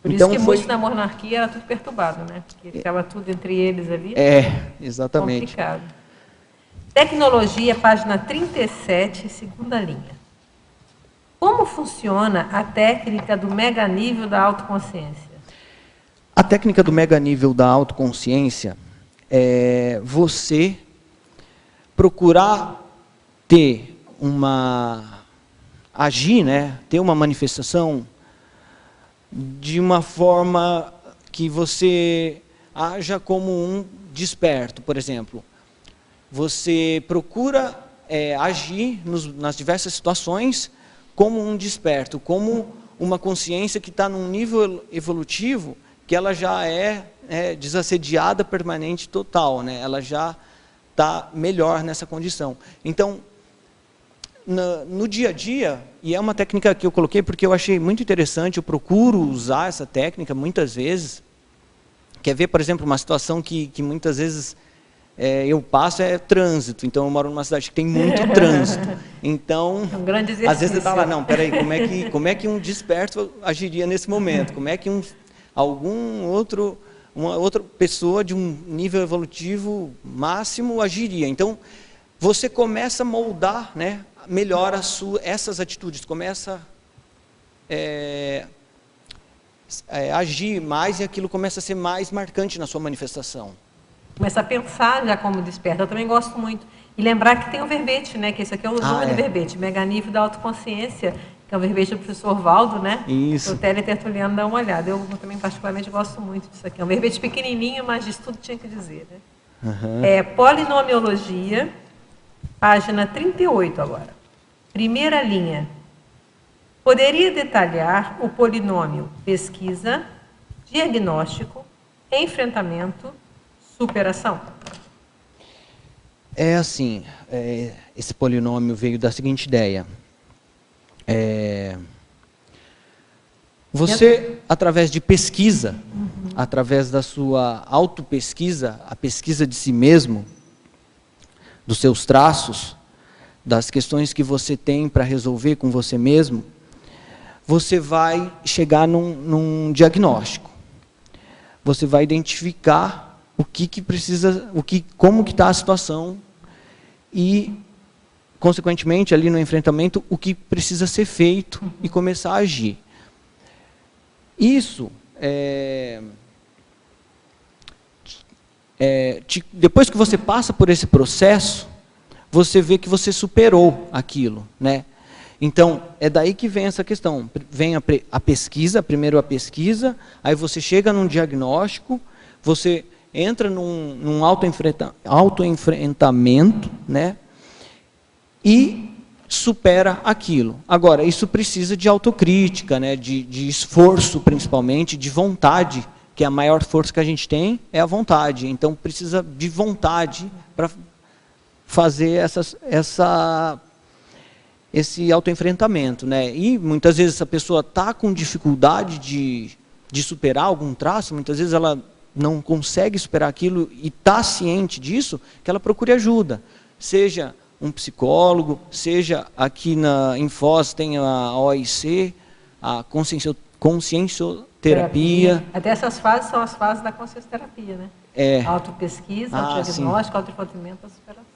Speaker 2: Por isso que muitos na monarquia era tudo perturbado, né? Porque ficava tudo entre eles ali.
Speaker 1: Exatamente.
Speaker 2: Complicado. Tecnologia, página 37, 2ª linha. Como funciona a técnica do mega nível da autoconsciência?
Speaker 1: A técnica do mega nível da autoconsciência é você procurar agir, né, ter uma manifestação de uma forma que você haja como um desperto, por exemplo. Você procura agir nas diversas situações como um desperto, como uma consciência que está num nível evolutivo que ela já é desassediada permanente total, né? Ela já está melhor nessa condição. Então, no dia a dia, e é uma técnica que eu coloquei porque eu achei muito interessante, eu procuro usar essa técnica muitas vezes. Quer ver, por exemplo, uma situação que muitas vezes eu passo trânsito. Então, eu moro numa cidade que tem muito trânsito. Então,
Speaker 2: é um grande exercício.
Speaker 1: Às vezes você está lá, não, peraí, como é que um desperto agiria nesse momento? Como é que uma outra pessoa de um nível evolutivo máximo agiria? Então, você começa a moldar, né, melhor essas atitudes, começa a agir mais e aquilo começa a ser mais marcante na sua manifestação.
Speaker 2: Começa a pensar já como desperta. Eu também gosto muito. E lembrar que tem o verbete, né? Que esse aqui é o nome do verbete, Mega Nível da Autoconsciência, que é o verbete do professor Valdo, né?
Speaker 1: Isso.
Speaker 2: O Teletertuliano dá uma olhada. Eu também particularmente gosto muito disso aqui. É um verbete pequenininho, mas disso tudo tinha que dizer, né?
Speaker 1: Uhum.
Speaker 2: Polinomiologia, página 38 agora. Primeira linha. Poderia detalhar o polinômio pesquisa, diagnóstico, enfrentamento, superação?
Speaker 1: É assim, esse polinômio veio da seguinte ideia. Você, através de pesquisa, através da sua autopesquisa, a pesquisa de si mesmo, dos seus traços, das questões que você tem para resolver com você mesmo, você vai chegar num diagnóstico. Você vai identificar o que precisa, como que está a situação e, consequentemente, ali no enfrentamento, o que precisa ser feito e começar a agir. Isso, depois que você passa por esse processo, você vê que você superou aquilo, né? Então, é daí que vem essa questão. Vem a pesquisa, primeiro a pesquisa, aí você chega num diagnóstico, você entra num autoenfrentamento, né? E supera aquilo. Agora, isso precisa de autocrítica, né? De esforço, principalmente, de vontade, que a maior força que a gente tem é a vontade. Então, precisa de vontade para fazer esse autoenfrentamento, né? E muitas vezes essa pessoa está com dificuldade de superar algum traço, muitas vezes ela não consegue superar aquilo e está ciente disso, que ela procure ajuda. Seja um psicólogo, seja aqui em Foz tem a OIC, a consciencioterapia.
Speaker 2: Até essas fases são as fases da consciencioterapia, né? Autopesquisa, autodiagnóstico, autoenvolvimento, superação.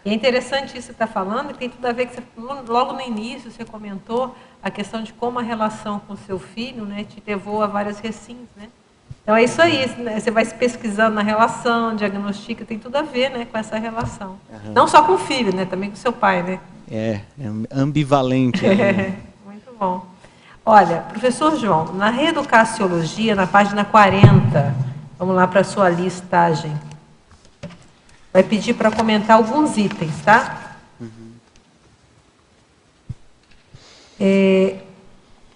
Speaker 2: E é interessante isso que você está falando, que tem tudo a ver com logo no início você comentou a questão de como a relação com o seu filho, né, te levou a várias recins, né? Então é isso aí, né? Você vai se pesquisando na relação, diagnostica, tem tudo a ver, né, com essa relação. Não só com o filho, né, também com o seu pai, né?
Speaker 1: É ambivalente.
Speaker 2: Muito bom. Olha, professor João, na reeducaciologia, na página 40, vamos lá para a sua listagem. Vai pedir para comentar alguns itens, tá?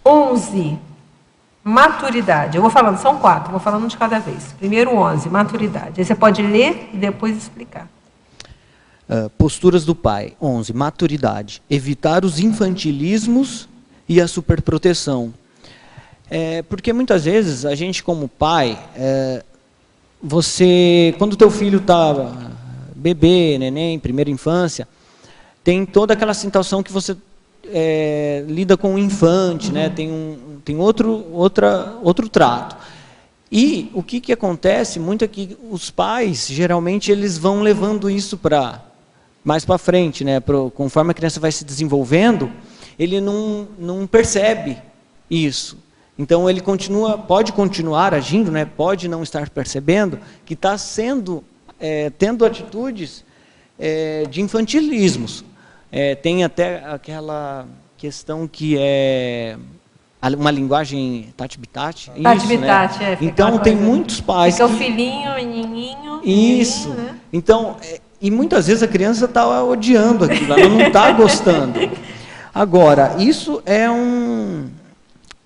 Speaker 2: 11, maturidade. Eu vou falando, são 4, vou falando de cada vez. Primeiro 11, maturidade. Aí você pode ler e depois explicar.
Speaker 1: Posturas do pai. 11, maturidade. Evitar os infantilismos e a superproteção. Porque muitas vezes a gente como pai, quando o teu filho está bebê, neném, primeira infância, tem toda aquela situação que você lida com o infante, né? Tem outro trato. E o que acontece muito é que os pais, geralmente, eles vão levando isso mais para frente, né? Conforme a criança vai se desenvolvendo, ele não percebe isso. Então, ele pode continuar agindo, né? Pode não estar percebendo que está tendo atitudes de infantilismos. Tem até aquela questão que é uma linguagem tati-bitati.
Speaker 2: Tati-bitati,
Speaker 1: né? Então, tem muitos pais
Speaker 2: fica o filhinho, o menininho.
Speaker 1: Isso.
Speaker 2: Né?
Speaker 1: Então, e muitas vezes a criança está odiando aquilo, ela não está gostando. Agora, isso é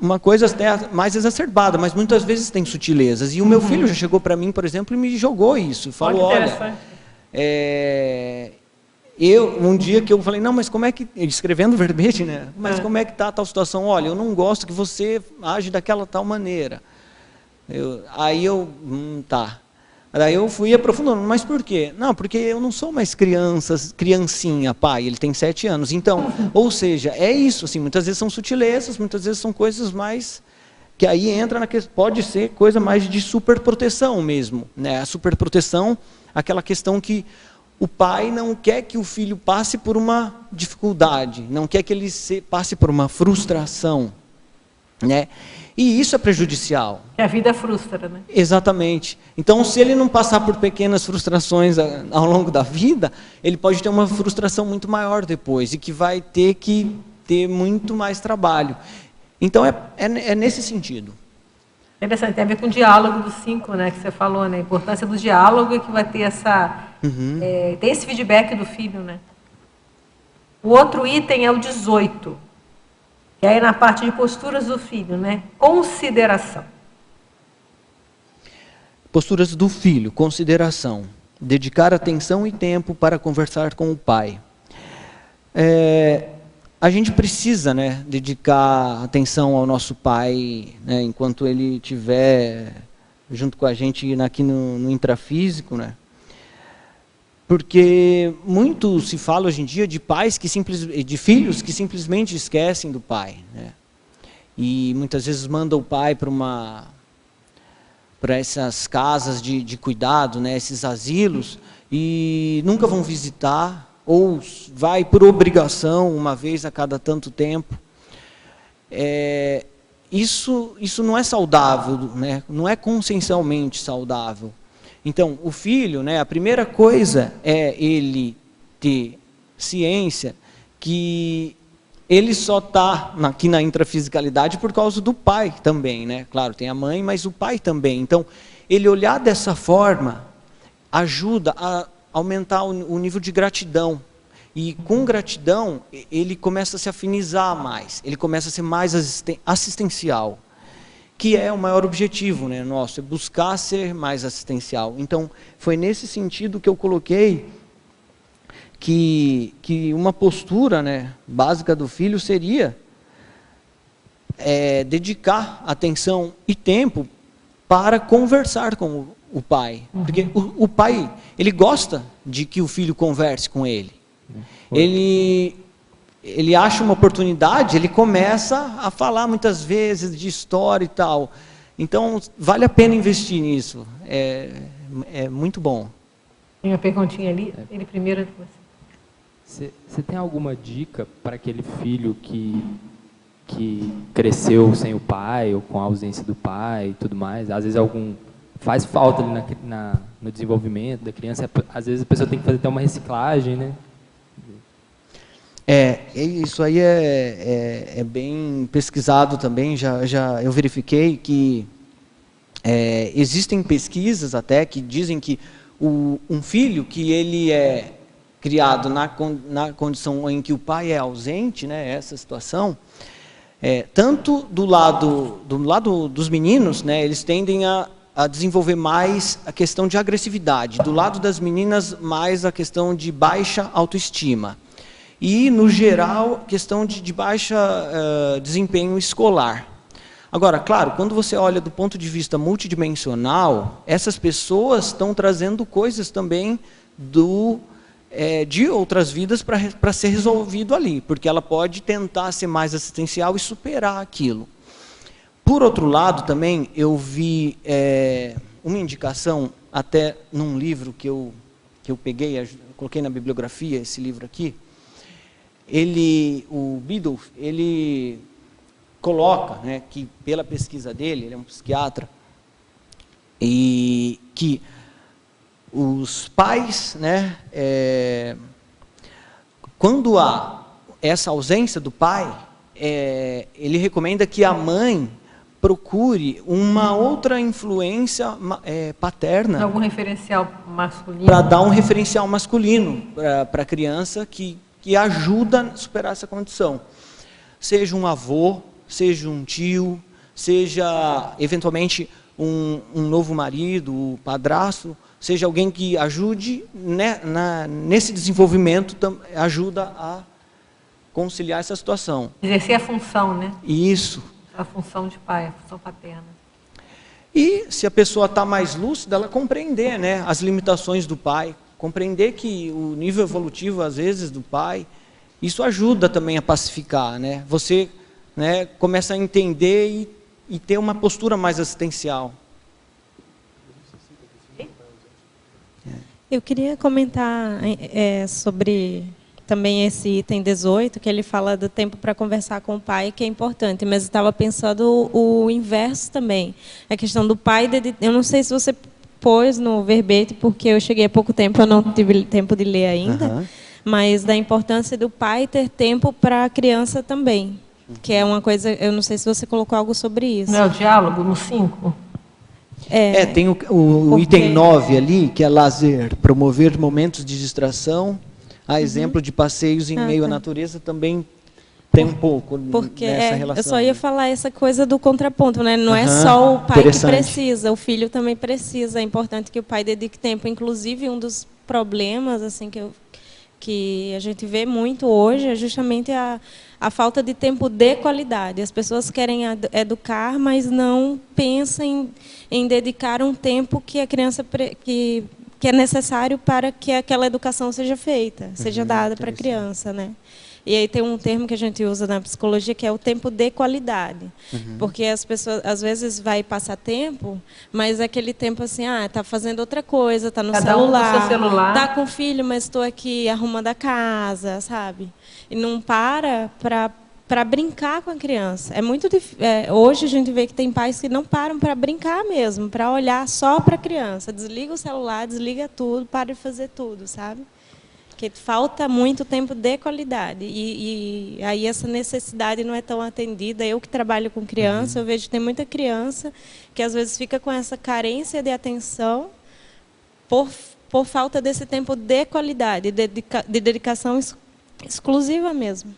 Speaker 1: uma coisa até mais exacerbada, mas muitas vezes tem sutilezas. E o meu filho já chegou para mim, por exemplo, e me jogou isso. Falou, olha, um dia que eu falei, não, mas como é que, escrevendo verbete, né? Mas como é que está a tal situação? Olha, eu não gosto que você age daquela tal maneira. Tá. Daí eu fui aprofundando, mas por quê? Não, porque eu não sou mais criancinha, pai, ele tem 7 anos. Então, ou seja, é isso, assim, muitas vezes são sutilezas, muitas vezes são coisas mais, que aí entra pode ser coisa mais de superproteção mesmo, né? A superproteção, aquela questão que o pai não quer que o filho passe por uma dificuldade, não quer que ele passe por uma frustração, né? E isso é prejudicial.
Speaker 2: A vida frustra, né?
Speaker 1: Exatamente. Então, se ele não passar por pequenas frustrações ao longo da vida, ele pode ter uma frustração muito maior depois e que vai ter que ter muito mais trabalho. Então, é nesse sentido.
Speaker 2: Interessante, tem a ver com o diálogo dos 5, né, que você falou, né? A importância do diálogo e que vai ter tem esse feedback do filho, né? O outro item é o 18. E aí na parte de posturas do filho, né? Consideração.
Speaker 1: Posturas do filho, consideração. Dedicar atenção e tempo para conversar com o pai. A gente precisa, né, dedicar atenção ao nosso pai, né, enquanto ele estiver junto com a gente aqui no intrafísico, né? Porque muito se fala hoje em dia de de filhos que simplesmente esquecem do pai, né? E muitas vezes mandam o pai para essas casas de cuidado, né? Esses asilos, e nunca vão visitar, ou vai por obrigação, uma vez a cada tanto tempo. Isso não é saudável, né? Não é consciencialmente saudável. Então, o filho, né, a primeira coisa é ele ter ciência que ele só está aqui na intrafisicalidade por causa do pai também, né? Claro, tem a mãe, mas o pai também. Então, ele olhar dessa forma ajuda a aumentar o nível de gratidão. E com gratidão, ele começa a se afinizar mais, ele começa a ser mais assistencial. Que é o maior objetivo, né, nosso, é buscar ser mais assistencial. Então, foi nesse sentido que eu coloquei que uma postura, né, básica do filho seria dedicar atenção e tempo para conversar com o pai. Porque o pai, ele gosta de que o filho converse com ele. Ele acha uma oportunidade, ele começa a falar muitas vezes de história e tal. Então, vale a pena investir nisso. É muito bom.
Speaker 2: Tem uma perguntinha ali, ele primeiro.
Speaker 4: Você tem alguma dica para aquele filho que cresceu sem o pai, ou com a ausência do pai e tudo mais? Às vezes faz falta ali no desenvolvimento da criança. Às vezes a pessoa tem que fazer até uma reciclagem, né?
Speaker 1: Isso aí é bem pesquisado também, eu verifiquei que existem pesquisas até que dizem que um filho que ele é criado na condição em que o pai é ausente, né, essa situação, tanto do lado dos meninos, né, eles tendem a desenvolver mais a questão de agressividade, do lado das meninas mais a questão de baixa autoestima. E, no geral, questão de baixa desempenho escolar. Agora, claro, quando você olha do ponto de vista multidimensional, essas pessoas estão trazendo coisas também de outras vidas para ser resolvido ali, porque ela pode tentar ser mais assistencial e superar aquilo. Por outro lado, também, eu vi uma indicação, até num livro que eu peguei, coloquei na bibliografia, esse livro aqui. O Biddulph, ele coloca, né, que pela pesquisa dele, ele é um psiquiatra, e que os pais, né, quando há essa ausência do pai, ele recomenda que a mãe procure uma outra influência paterna.
Speaker 2: Algum referencial masculino.
Speaker 1: Para dar um referencial masculino para a criança que ajuda a superar essa condição. Seja um avô, seja um tio, seja eventualmente um novo marido, o padrasto, seja alguém que ajude, né, nesse desenvolvimento, ajuda a conciliar essa situação.
Speaker 2: Exercer a função, né?
Speaker 1: Isso.
Speaker 2: A função de pai, a função paterna.
Speaker 1: E se a pessoa está mais lúcida, ela compreender, né, as limitações do pai, compreender que o nível evolutivo, às vezes, do pai, isso ajuda também a pacificar, né? Você, né, começa a entender e ter uma postura mais assistencial.
Speaker 5: Eu queria comentar sobre também esse item 18, que ele fala do tempo para conversar com o pai, que é importante, mas eu estava pensando o inverso também. A questão do pai, eu não sei se você pôs no verbete, porque eu cheguei há pouco tempo, eu não tive tempo de ler ainda, mas da importância do pai ter tempo para a criança também, que é uma coisa, eu não sei se você colocou algo sobre isso.
Speaker 2: Não é o diálogo no 5?
Speaker 1: Tem o item 9 ali, que é lazer, promover momentos de distração, a exemplo de passeios em meio à natureza, também tem um pouco nessa relação.
Speaker 5: Eu só ia falar essa coisa do contraponto, né? Não é só o pai que precisa, o filho também precisa. É importante que o pai dedique tempo. Inclusive, um dos problemas assim que a gente vê muito hoje é justamente a falta de tempo de qualidade. As pessoas querem educar, mas não pensam em dedicar um tempo que a criança que é necessário para que aquela educação seja feita, seja dada para a criança, né? E aí tem um termo que a gente usa na psicologia, que é o tempo de qualidade. Porque as pessoas, às vezes, vai passar tempo, mas aquele tempo assim, está fazendo outra coisa, está no celular,
Speaker 2: um com seu celular,
Speaker 5: está com o filho, mas estou aqui arrumando a casa, sabe? E não para brincar com a criança. É muito difícil. Hoje a gente vê que tem pais que não param para brincar mesmo, para olhar só para a criança. Desliga o celular, desliga tudo, para de fazer tudo, sabe? Porque falta muito tempo de qualidade. E aí essa necessidade não é tão atendida. Eu que trabalho com criança, eu vejo que tem muita criança que às vezes fica com essa carência de atenção por falta desse tempo de qualidade, de dedicação exclusiva mesmo.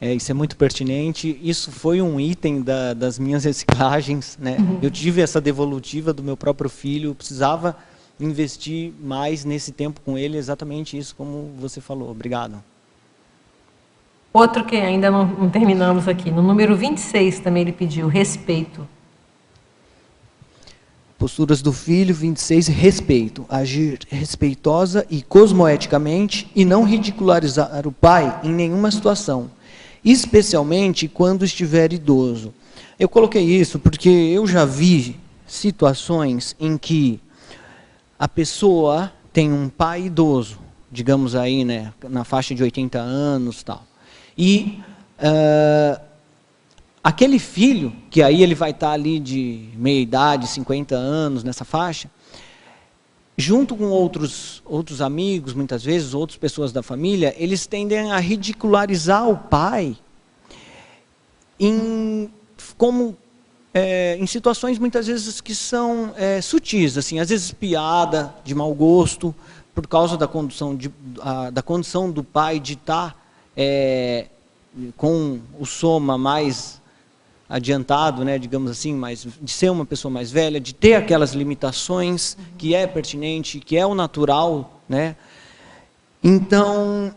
Speaker 1: Isso é muito pertinente. Isso foi um item das minhas reciclagens, né? Eu tive essa devolutiva do meu próprio filho, eu precisava investir mais nesse tempo com ele, exatamente isso como você falou. Obrigado.
Speaker 2: Outro que ainda não terminamos aqui, no número 26 também ele pediu respeito.
Speaker 1: Posturas do filho, 26, respeito. Agir respeitosa e cosmoeticamente e não ridicularizar o pai em nenhuma situação, especialmente quando estiver idoso. Eu coloquei isso porque eu já vi situações em que a pessoa tem um pai idoso, digamos aí, né, na faixa de 80 anos, tal. E aquele filho, que aí ele vai estar ali de meia idade, 50 anos, nessa faixa, junto com outros amigos, muitas vezes, outras pessoas da família, eles tendem a ridicularizar o pai em situações muitas vezes que são sutis, assim, às vezes piada, de mau gosto, por causa da condição do pai de estar com o soma mais adiantado, né, digamos assim, de ser uma pessoa mais velha, de ter aquelas limitações que é pertinente, que é o natural, né? Então,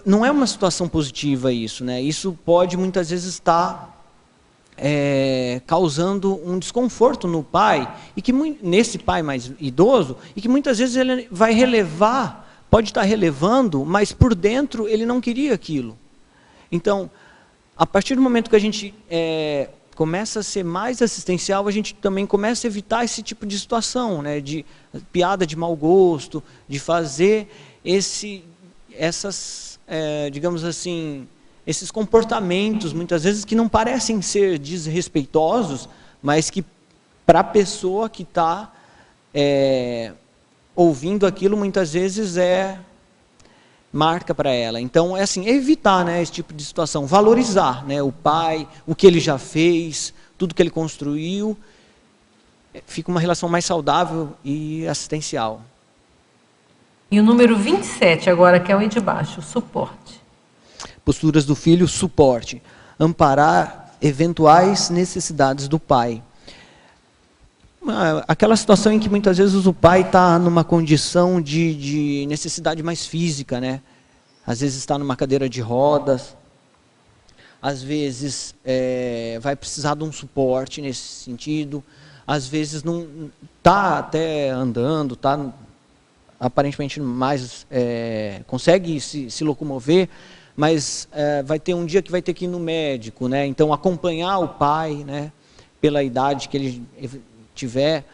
Speaker 1: não é uma situação positiva isso, né? Isso pode muitas vezes estar causando um desconforto no pai, e que nesse pai mais idoso, e que muitas vezes ele vai relevar, pode estar relevando, mas por dentro ele não queria aquilo. Então, a partir do momento que a gente começa a ser mais assistencial, a gente também começa a evitar esse tipo de situação, né, de piada de mau gosto, de fazer digamos assim, esses comportamentos, muitas vezes, que não parecem ser desrespeitosos, mas que, para a pessoa que está ouvindo aquilo, muitas vezes marca para ela. Então, assim, evitar, né, esse tipo de situação, valorizar, né, o pai, o que ele já fez, tudo que ele construiu, fica uma relação mais saudável e assistencial.
Speaker 2: E o número 27 agora, que é o de baixo, suporte.
Speaker 1: Posturas do filho, suporte. Amparar eventuais necessidades do pai. Aquela situação em que muitas vezes o pai está numa condição de necessidade mais física, né? Às vezes está numa cadeira de rodas, às vezes vai precisar de um suporte nesse sentido, às vezes não está até andando, está aparentemente mais consegue se locomover, mas vai ter um dia que vai ter que ir no médico, né? Então acompanhar o pai, né? Pela idade que ele tiver.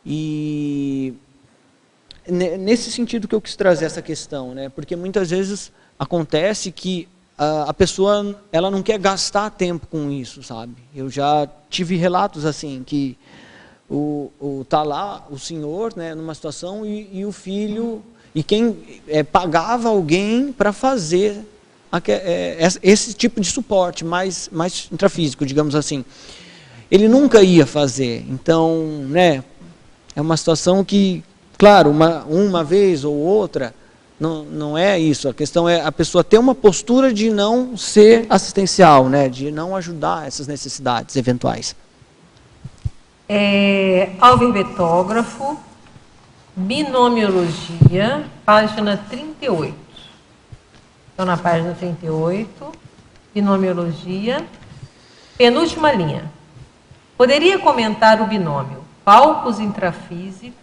Speaker 1: E nesse sentido que eu quis trazer essa questão, né? Porque muitas vezes acontece que a pessoa ela não quer gastar tempo com isso, sabe? Eu já tive relatos assim que tá lá o senhor, né, numa situação e o filho e quem pagava alguém para fazer esse tipo de suporte mais intrafísico, digamos assim. Ele nunca ia fazer. Então, né, é uma situação que, claro, uma vez ou outra, não é isso. A questão é a pessoa ter uma postura de não ser assistencial, né, de não ajudar essas necessidades eventuais.
Speaker 2: Alverbetógrafo, binomiologia, página 38. Então, na página 38, binomiologia, penúltima linha. Poderia comentar o binômio palcos intrafísicos,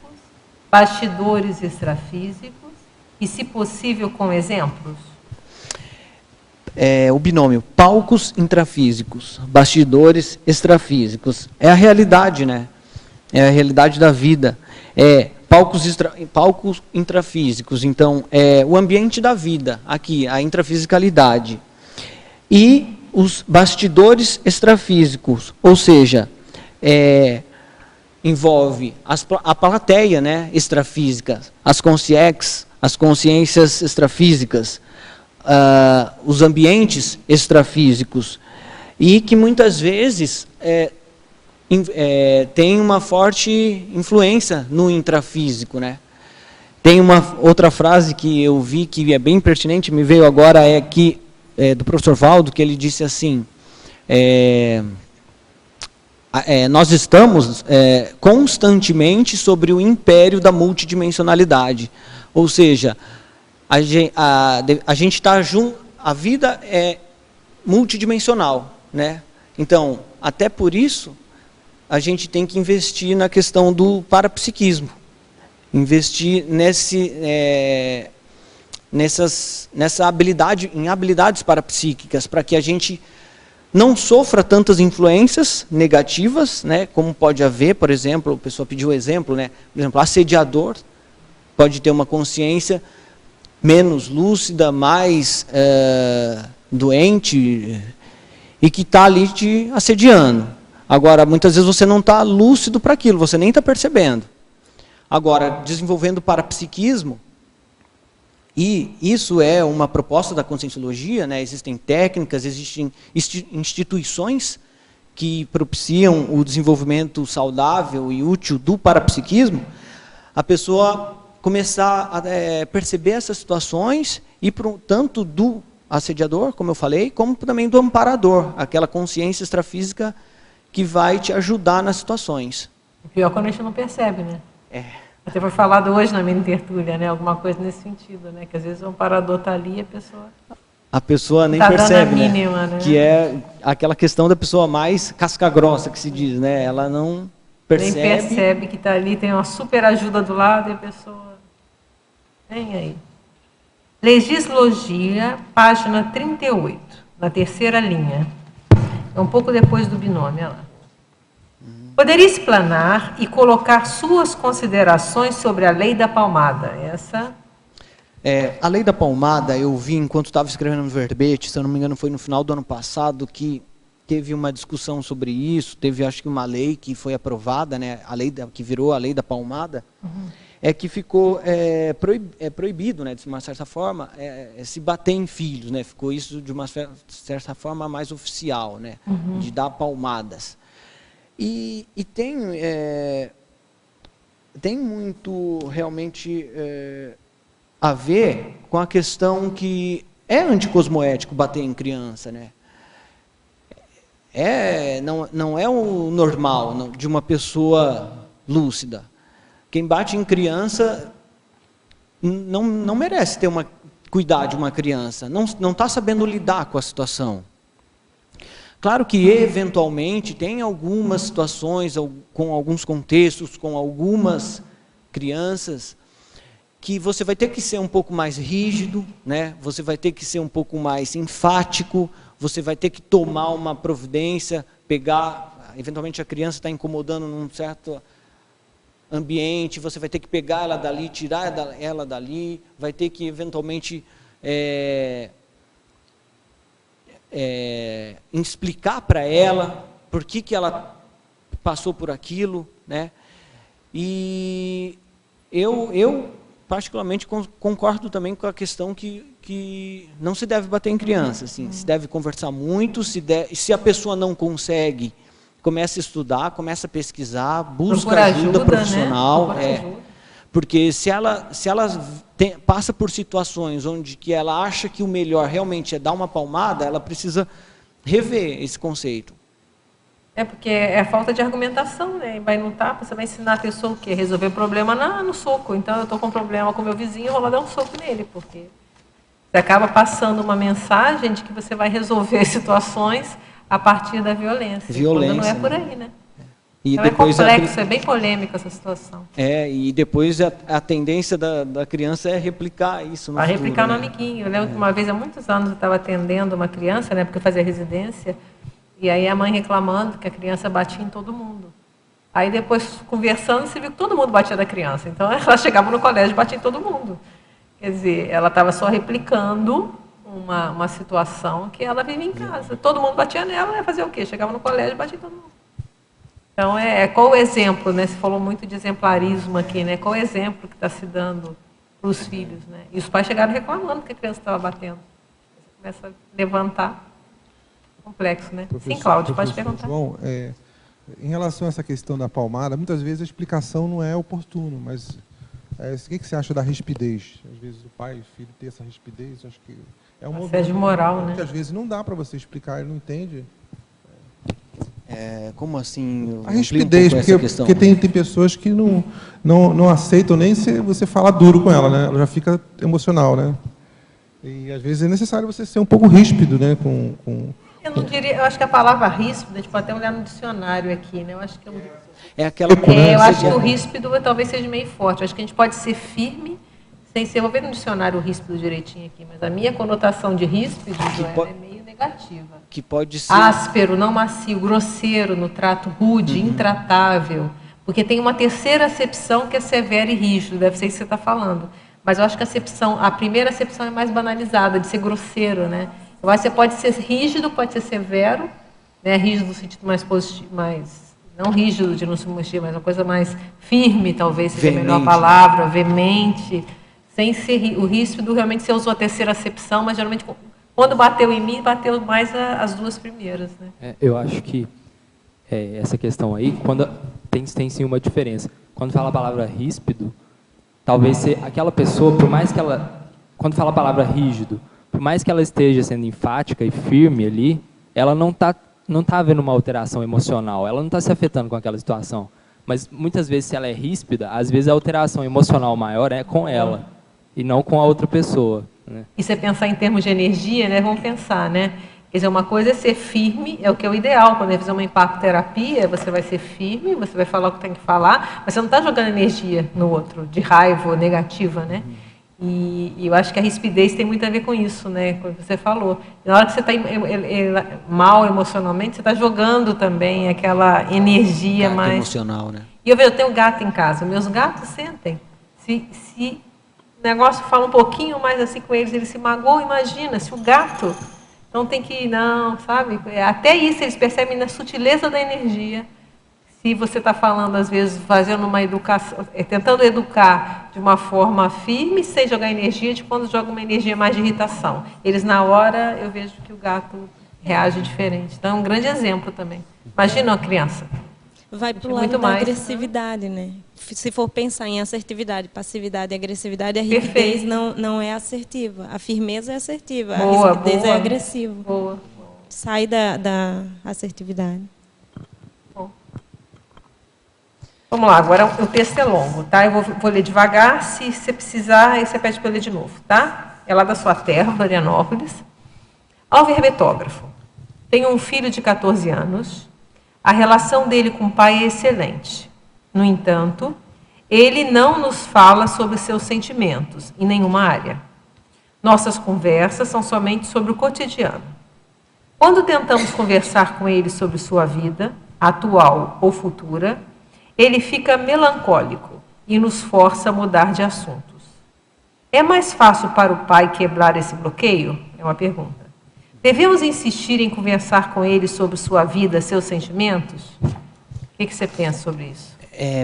Speaker 2: bastidores extrafísicos e, se possível, com exemplos?
Speaker 1: O binômio palcos intrafísicos, bastidores extrafísicos. É a realidade, né? É a realidade da vida. Palcos intrafísicos, então, o ambiente da vida, aqui, a intrafisicalidade. E os bastidores extrafísicos, ou seja, envolve a plateia, né, extrafísica, as consciências extrafísicas, os ambientes extrafísicos, e que muitas vezes tem uma forte influência no intrafísico, né? Tem uma outra frase que eu vi que é bem pertinente, me veio agora, do professor Valdo, que ele disse assim, nós estamos constantemente sobre o império da multidimensionalidade, ou seja, a gente está junto, a vida é multidimensional, né? Então, até por isso, a gente tem que investir na questão do parapsiquismo, investir nessa habilidade, em habilidades parapsíquicas, para que a gente não sofra tantas influências negativas, né? Como pode haver, por exemplo, a pessoa pediu o exemplo, né? Por exemplo, assediador pode ter uma consciência menos lúcida, mais doente, e que está ali te assediando. Agora, muitas vezes você não está lúcido para aquilo, você nem está percebendo. Agora, desenvolvendo parapsiquismo, e isso é uma proposta da Conscienciologia, né? Existem técnicas, existem instituições que propiciam o desenvolvimento saudável e útil do parapsiquismo, a pessoa começar a perceber essas situações, e tanto do assediador, como eu falei, como também do amparador, aquela consciência extrafísica que vai te ajudar nas situações.
Speaker 2: O pior é quando a gente não percebe, né? Até foi falado hoje na minha tertúlia, né? Alguma coisa nesse sentido, né? Que às vezes o amparador está ali e
Speaker 1: a pessoa nem percebe, né? Que é aquela questão da pessoa mais casca grossa que se diz, né? Ela não percebe.
Speaker 2: Nem percebe que está ali, tem uma super ajuda do lado e a pessoa vem aí. Legislogia, página 38, na terceira linha. É um pouco depois do binômio, olha lá. Poderia explanar e colocar suas considerações sobre a lei da palmada?
Speaker 1: A lei da palmada, eu vi enquanto estava escrevendo no verbete, se eu não me engano foi no final do ano passado, que teve uma discussão sobre isso, teve acho que uma lei que foi aprovada, né, que virou a lei da palmada, que ficou proibido, né, de uma certa forma, se bater em filhos, né, ficou isso de uma certa forma mais oficial, né, de dar palmadas. E tem muito realmente a ver com a questão que é anticosmoético bater em criança, né? não é o normal de uma pessoa lúcida. Quem bate em criança não merece cuidar de uma criança, não está sabendo lidar com a situação. Claro que, eventualmente, tem algumas situações, com alguns contextos, com algumas crianças, que você vai ter que ser um pouco mais rígido, né? Você vai ter que ser um pouco mais enfático, você vai ter que tomar uma providência, eventualmente a criança está incomodando num certo ambiente, você vai ter que pegar ela dali, tirar ela dali, vai ter que eventualmente explicar para ela por que ela passou por aquilo, né? E eu particularmente concordo também com a questão que não se deve bater em criança, assim, se deve conversar muito, se a pessoa não consegue, começa a estudar, começa a pesquisar, busca ajuda profissional,
Speaker 2: né?
Speaker 1: Porque se ela passa por situações onde que ela acha que o melhor realmente é dar uma palmada, ela precisa rever esse conceito.
Speaker 2: Porque é a falta de argumentação, né? Vai no tapa, você vai ensinar a pessoa o quê? Resolver problema no soco. Então, eu estou com um problema com meu vizinho, eu vou lá dar um soco nele, porque você acaba passando uma mensagem de que você vai resolver situações a partir da violência. Quando não é por aí, né?
Speaker 1: E
Speaker 2: então
Speaker 1: depois
Speaker 2: é complexo, é bem polêmica essa situação.
Speaker 1: E depois a tendência da criança é replicar isso no futuro,
Speaker 2: replicar no
Speaker 1: né?
Speaker 2: amiguinho. Eu lembro que uma vez, há muitos anos, eu estava atendendo uma criança, né, porque eu fazia residência, e aí a mãe reclamando que a criança batia em todo mundo. Aí depois, conversando, você viu que todo mundo batia da criança. Então, ela chegava no colégio e batia em todo mundo. Quer dizer, ela estava só replicando uma situação que ela vivia em casa. Todo mundo batia nela, ela ia fazer o quê? Chegava no colégio e batia em todo mundo. Então, qual o exemplo, né? Você falou muito de exemplarismo aqui, né? Qual o exemplo que está se dando para os filhos, né? E os pais chegaram reclamando que a criança estava batendo. Você começa a levantar. Complexo, né? Sim, Cláudio, pode perguntar.
Speaker 6: João, em relação a essa questão da palmada, muitas vezes a explicação não é oportuna, mas o que você acha da rispidez? Às vezes o pai e o filho ter essa rispidez, acho que é uma
Speaker 2: assédio moral, né?
Speaker 6: Muitas vezes não dá para você explicar, ele não entende.
Speaker 1: Como assim?
Speaker 6: A rispidez, porque tem pessoas que não aceitam nem se você falar duro com ela, né? Ela já fica emocional, né? E às vezes é necessário você ser um pouco ríspido, né?
Speaker 2: Eu não diria, eu acho que a palavra ríspido, a gente pode até olhar no dicionário aqui, né? Eu acho que eu acho que o ríspido talvez seja meio forte. Eu acho que a gente pode ser firme sem ser. Eu vou ver no dicionário o ríspido direitinho aqui, mas a minha conotação de ríspido é meio negativa.
Speaker 1: Que pode ser
Speaker 2: áspero, não macio, grosseiro, no trato rude, intratável. Porque tem uma terceira acepção que é severo e rígido, deve ser isso que você está falando. Mas eu acho que a primeira acepção é mais banalizada, de ser grosseiro, né? Eu acho que você pode ser rígido, pode ser severo, né? Rígido no sentido mais positivo, não rígido de não se mexer, mas uma coisa mais firme, talvez seja a melhor palavra, veemente, sem ser o ríspido, realmente você usou a terceira acepção, mas geralmente quando bateu em mim, bateu mais as duas primeiras, né?
Speaker 4: Eu acho que essa questão aí, tem sim uma diferença. Quando fala a palavra ríspido, talvez aquela pessoa, por mais que ela, quando fala a palavra rígido, por mais que ela esteja sendo enfática e firme ali, ela não está havendo uma alteração emocional, ela não está se afetando com aquela situação. Mas muitas vezes, se ela é ríspida, às vezes a alteração emocional maior é com ela e não com a outra pessoa, né?
Speaker 2: E você pensar em termos de energia, né? Vamos pensar, né? Quer dizer, uma coisa é ser firme, é o que é o ideal. Quando você fizer uma impactoterapia, você vai ser firme, você vai falar o que tem que falar, mas você não está jogando energia no outro, de raiva ou negativa, né? E eu acho que a rispidez tem muito a ver com isso, né? Como você falou. Na hora que você está mal emocionalmente, você está jogando também aquela energia mais
Speaker 1: emocional, né?
Speaker 2: E eu tenho gato em casa. Meus gatos sentem. Se o negócio fala um pouquinho mais assim com eles se magoam. Imagina, se o gato não tem que sabe? Até isso eles percebem na sutileza da energia. Se você está falando, às vezes, fazendo uma educação, tentando educar de uma forma firme, sem jogar energia, de quando joga uma energia mais de irritação. Eles, na hora, eu vejo que o gato reage diferente. Então, é um grande exemplo também. Imagina uma criança.
Speaker 5: Vai para o lado da agressividade, né? Se for pensar em assertividade, passividade e agressividade, a rigidez não é assertiva. A firmeza é assertiva, a rigidez é agressiva.
Speaker 2: Boa.
Speaker 5: sair da assertividade.
Speaker 2: Vamos lá, agora o texto é longo, tá? Eu vou ler devagar, se você precisar, aí você pede para eu ler de novo, tá? É lá da sua terra, Florianópolis. Ao verbetógrafo. Tenho um filho de 14 anos. A relação dele com o pai é excelente. No entanto, ele não nos fala sobre seus sentimentos em nenhuma área. Nossas conversas são somente sobre o cotidiano. Quando tentamos conversar com ele sobre sua vida, atual ou futura, ele fica melancólico e nos força a mudar de assuntos. É mais fácil para o pai quebrar esse bloqueio? É uma pergunta. Devemos insistir em conversar com ele sobre sua vida, seus sentimentos? O que você pensa sobre isso?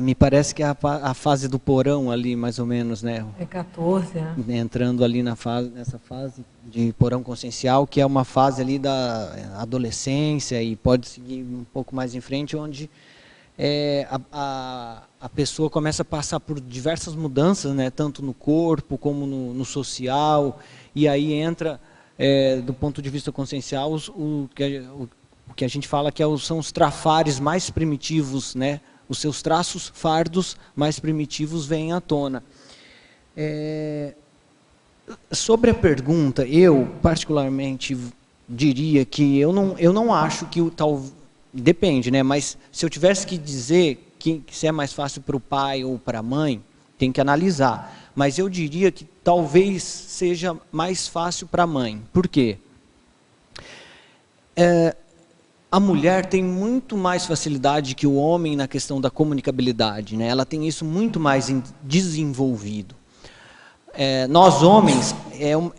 Speaker 1: Me parece que é a fase do porão ali, mais ou menos, né?
Speaker 2: É 14, né?
Speaker 1: Entrando ali nessa fase de porão consciencial, que é uma fase ali da adolescência e pode seguir um pouco mais em frente, onde a pessoa começa a passar por diversas mudanças, né? Tanto no corpo como no social, e aí entra, do ponto de vista consciencial, o que a gente fala que são os trafares mais primitivos, né? Os seus traços fardos mais primitivos vêm à tona. Sobre a pergunta, eu particularmente diria que eu não acho que depende, né? Mas se eu tivesse que dizer que se é mais fácil para o pai ou para a mãe, tem que analisar. Mas eu diria que talvez seja mais fácil para a mãe. Por quê? A mulher tem muito mais facilidade que o homem na questão da comunicabilidade, né? Ela tem isso muito mais desenvolvido. Nós homens,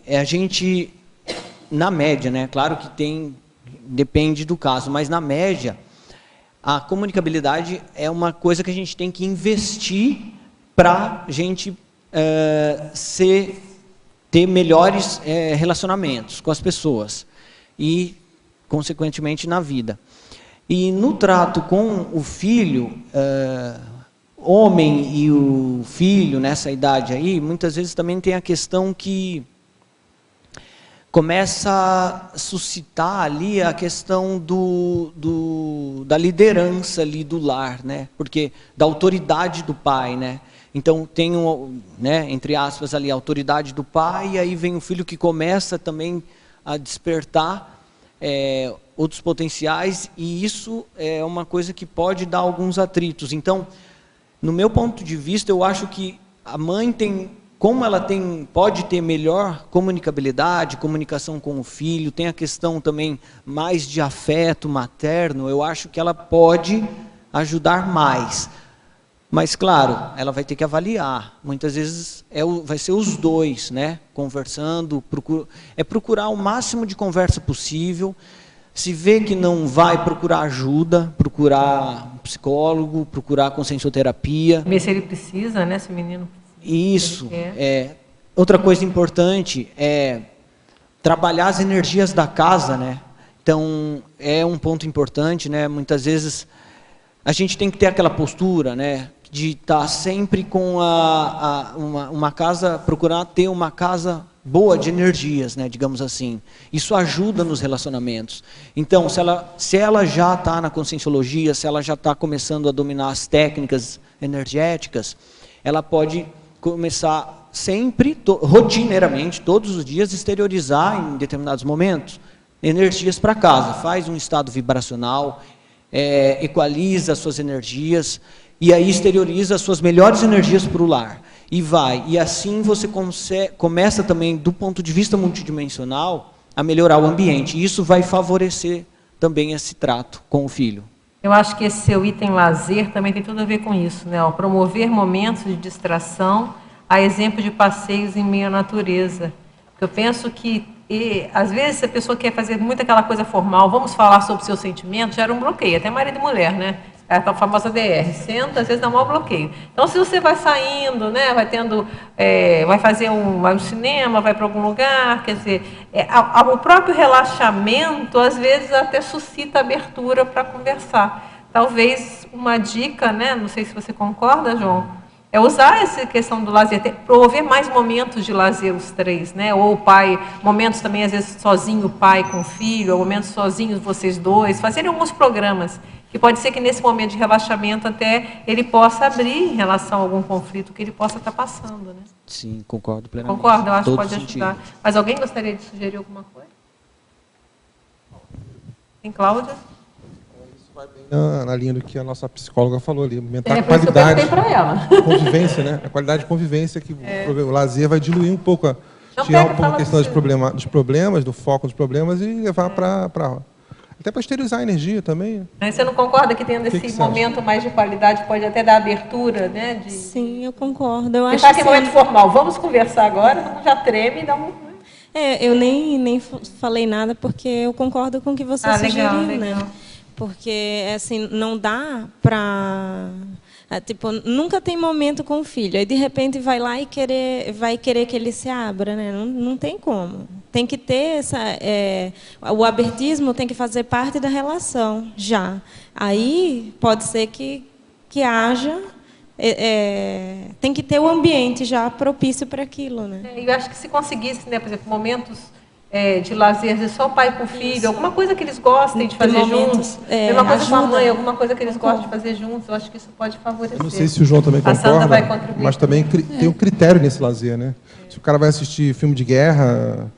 Speaker 1: a gente, na média, né? Claro que depende do caso, mas na média, a comunicabilidade é uma coisa que a gente tem que investir para a gente ter melhores relacionamentos com as pessoas e, consequentemente, na vida. E no trato com o filho, homem e o filho nessa idade aí, muitas vezes também tem a questão que começa a suscitar ali a questão da liderança ali do lar, né? Porque da autoridade do pai, né? Então tem, né, entre aspas ali, a autoridade do pai, e aí vem o filho que começa também a despertar outros potenciais, e isso é uma coisa que pode dar alguns atritos. Então, no meu ponto de vista, eu acho que a mãe como ela pode ter melhor comunicabilidade, comunicação com o filho, tem a questão também mais de afeto materno, eu acho que ela pode ajudar mais. Mas, claro, ela vai ter que avaliar. Muitas vezes vai ser os dois, né, conversando, procurar o máximo de conversa possível. Se vê que não vai, procurar ajuda, procurar um psicólogo, procurar consciencioterapia.
Speaker 2: Ver se ele precisa, né, se o menino precisa.
Speaker 1: Isso. Outra coisa importante é trabalhar as energias da casa, né? Então, é um ponto importante, né? Muitas vezes a gente tem que ter aquela postura, né, de estar sempre com uma casa, procurar ter uma casa boa de energias, né, digamos assim. Isso ajuda nos relacionamentos. Então, se ela já está na conscienciologia, se ela já está começando a dominar as técnicas energéticas, ela pode começar sempre, rotineiramente, todos os dias, exteriorizar em determinados momentos energias para casa. Faz um estado vibracional, equaliza as suas energias, e aí exterioriza as suas melhores energias para o lar. E assim você começa também, do ponto de vista multidimensional, a melhorar o ambiente. E isso vai favorecer também esse trato com o filho.
Speaker 2: Eu acho que esse seu item lazer também tem tudo a ver com isso, né? Promover momentos de distração, a exemplo de passeios em meio à natureza. Eu penso que, às vezes, se a pessoa quer fazer muito aquela coisa formal, vamos falar sobre seus sentimentos, gera um bloqueio, até marido e mulher, né? É a famosa DR, senta, às vezes dá um maior bloqueio. Então, se você vai saindo, né, vai fazer vai ao cinema, vai para algum lugar, quer dizer, o próprio relaxamento, às vezes, até suscita abertura para conversar. Talvez uma dica, né, não sei se você concorda, João, é usar essa questão do lazer, promover mais momentos de lazer os três, né? Ou o pai, momentos também às vezes sozinho o pai com o filho, ou momentos sozinhos vocês dois, fazerem alguns programas, que pode ser que nesse momento de relaxamento até ele possa abrir em relação a algum conflito que ele possa estar passando, né?
Speaker 1: Sim, concordo plenamente.
Speaker 2: Concordo, eu acho que
Speaker 1: Todo
Speaker 2: pode
Speaker 1: sentido.
Speaker 2: ajudar. Mas alguém gostaria de sugerir alguma coisa? Tem Cláudia?
Speaker 6: Na linha do que a nossa psicóloga falou ali, aumentar a
Speaker 2: Por isso que eu
Speaker 6: qualidade
Speaker 2: perguntei para ela.
Speaker 6: convivência, né? A qualidade de convivência que o lazer vai diluir um pouco,
Speaker 2: Não,
Speaker 6: tirar
Speaker 2: pega,
Speaker 6: um pouco a
Speaker 2: fala
Speaker 6: questão
Speaker 2: do
Speaker 6: dos problemas, do foco dos problemas e levar para até para esterilizar a energia também.
Speaker 2: Você não concorda que tendo
Speaker 6: que
Speaker 2: esse
Speaker 6: você acha?
Speaker 2: momento mais de qualidade pode até dar abertura, né?
Speaker 5: Sim, eu concordo. Eu acho
Speaker 2: Deixar aquele
Speaker 5: assim,
Speaker 2: momento formal. Vamos conversar agora, não já treme e dá um...
Speaker 5: eu nem falei nada porque eu concordo com o que você sugeriu,
Speaker 2: legal.
Speaker 5: né? Porque, assim, não dá para... tipo, nunca tem momento com o filho. Aí, de repente, vai lá e vai querer que ele se abra, né? Não tem como. Tem que ter o abertismo tem que fazer parte da relação, já. Aí, pode ser que haja... tem que ter o ambiente já propício para aquilo, né?
Speaker 2: Eu acho que se conseguisse, né, por exemplo, momentos de lazer, às vezes só pai com filho, alguma coisa que eles gostem de fazer juntos, uma coisa com a mãe, alguma coisa que eles gostem de fazer juntos, eu acho que isso pode favorecer.
Speaker 6: Eu não sei se o João também
Speaker 2: A Sandra vai
Speaker 6: concorda,
Speaker 2: contribuir.
Speaker 6: mas também tem um critério nesse lazer, né? Se o cara vai assistir filme de guerra,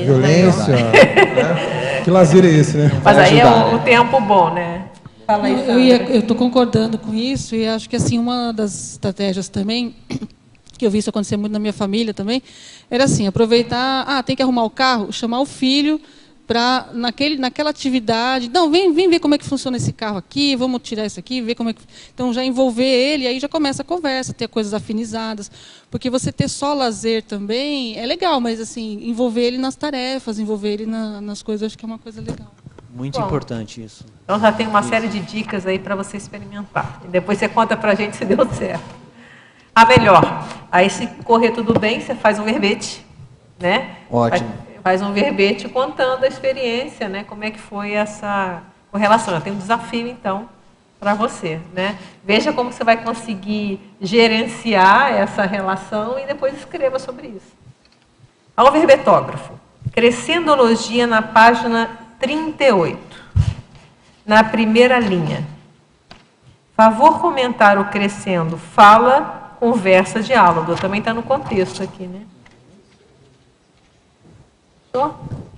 Speaker 6: violência, né? Que lazer é esse, né?
Speaker 2: Mas aí é o tempo bom, né? Fala aí, Sandra.
Speaker 7: Eu estou concordando com isso e acho que assim uma das estratégias também que eu vi isso acontecer muito na minha família também era assim, aproveitar, tem que arrumar o carro, chamar o filho para naquela atividade, não, vem ver como é que funciona esse carro aqui, vamos tirar isso aqui, ver como é que... Então já envolver ele, aí já começa a conversa, ter coisas afinizadas, porque você ter só lazer também é legal, mas assim, envolver ele nas tarefas, envolver ele nas coisas, acho que é uma coisa legal.
Speaker 1: Muito importante isso.
Speaker 2: Então já tem uma série de dicas aí para você experimentar. E depois você conta para a gente se deu certo. A melhor, aí se correr tudo bem, você faz um verbete, né?
Speaker 1: Ótimo.
Speaker 2: Faz um verbete contando a experiência, né? Como é que foi essa correlação. Tem um desafio, então, para você, né? Veja como você vai conseguir gerenciar essa relação e depois escreva sobre isso. Ao verbetógrafo, Crescendologia na página 38, na primeira linha. Favor comentar o crescendo, fala, conversa, diálogo. Também está no contexto aqui, né?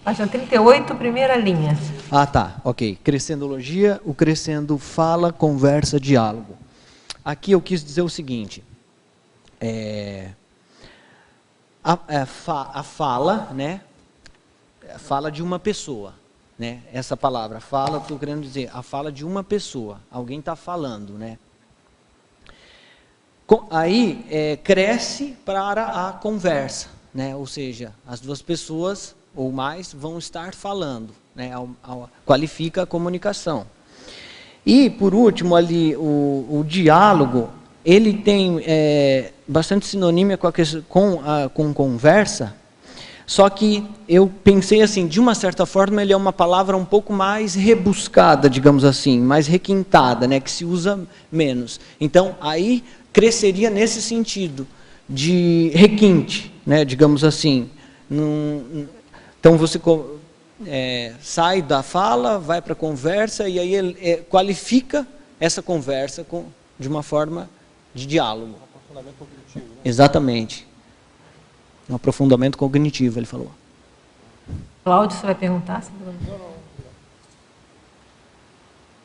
Speaker 2: Página 38, primeira linha.
Speaker 1: Tá, ok. Crescendologia, o crescendo fala, conversa, diálogo. Aqui eu quis dizer o seguinte, a fala, né? Fala de uma pessoa, né? Essa palavra, fala, estou querendo dizer, a fala de uma pessoa. Alguém está falando, né? Aí cresce para a conversa, né? Ou seja, as duas pessoas ou mais vão estar falando, né? Qualifica a comunicação. E por último ali o diálogo, ele tem bastante sinonímia com conversa, só que eu pensei assim, de uma certa forma ele é uma palavra um pouco mais rebuscada, digamos assim, mais requintada, né? Que se usa menos. Então aí cresceria nesse sentido de requinte, né, digamos assim. Então você sai da fala, vai para a conversa e aí ele qualifica essa conversa de uma forma de diálogo. Um aprofundamento cognitivo, né? Exatamente. Um aprofundamento cognitivo, ele falou.
Speaker 2: Cláudio, você vai perguntar?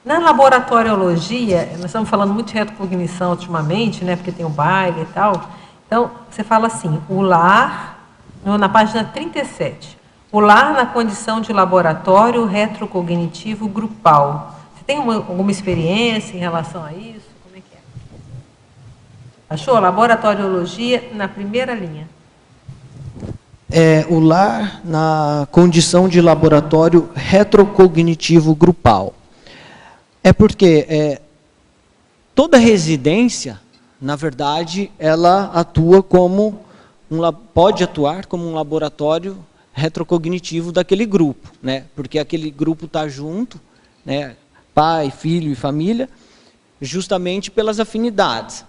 Speaker 2: Na laboratoriologia, nós estamos falando muito de retrocognição ultimamente, né, porque tem o baile e tal. Então, você fala assim, o lar, na página 37, o lar na condição de laboratório retrocognitivo grupal. Você tem alguma experiência em relação a isso? Como é que é? Achou? Laboratoriologia na primeira linha.
Speaker 1: O lar na condição de laboratório retrocognitivo grupal. É porque toda residência, na verdade, ela atua como pode atuar como um laboratório retrocognitivo daquele grupo, né? Porque aquele grupo está junto, né? Pai, filho e família, justamente pelas afinidades.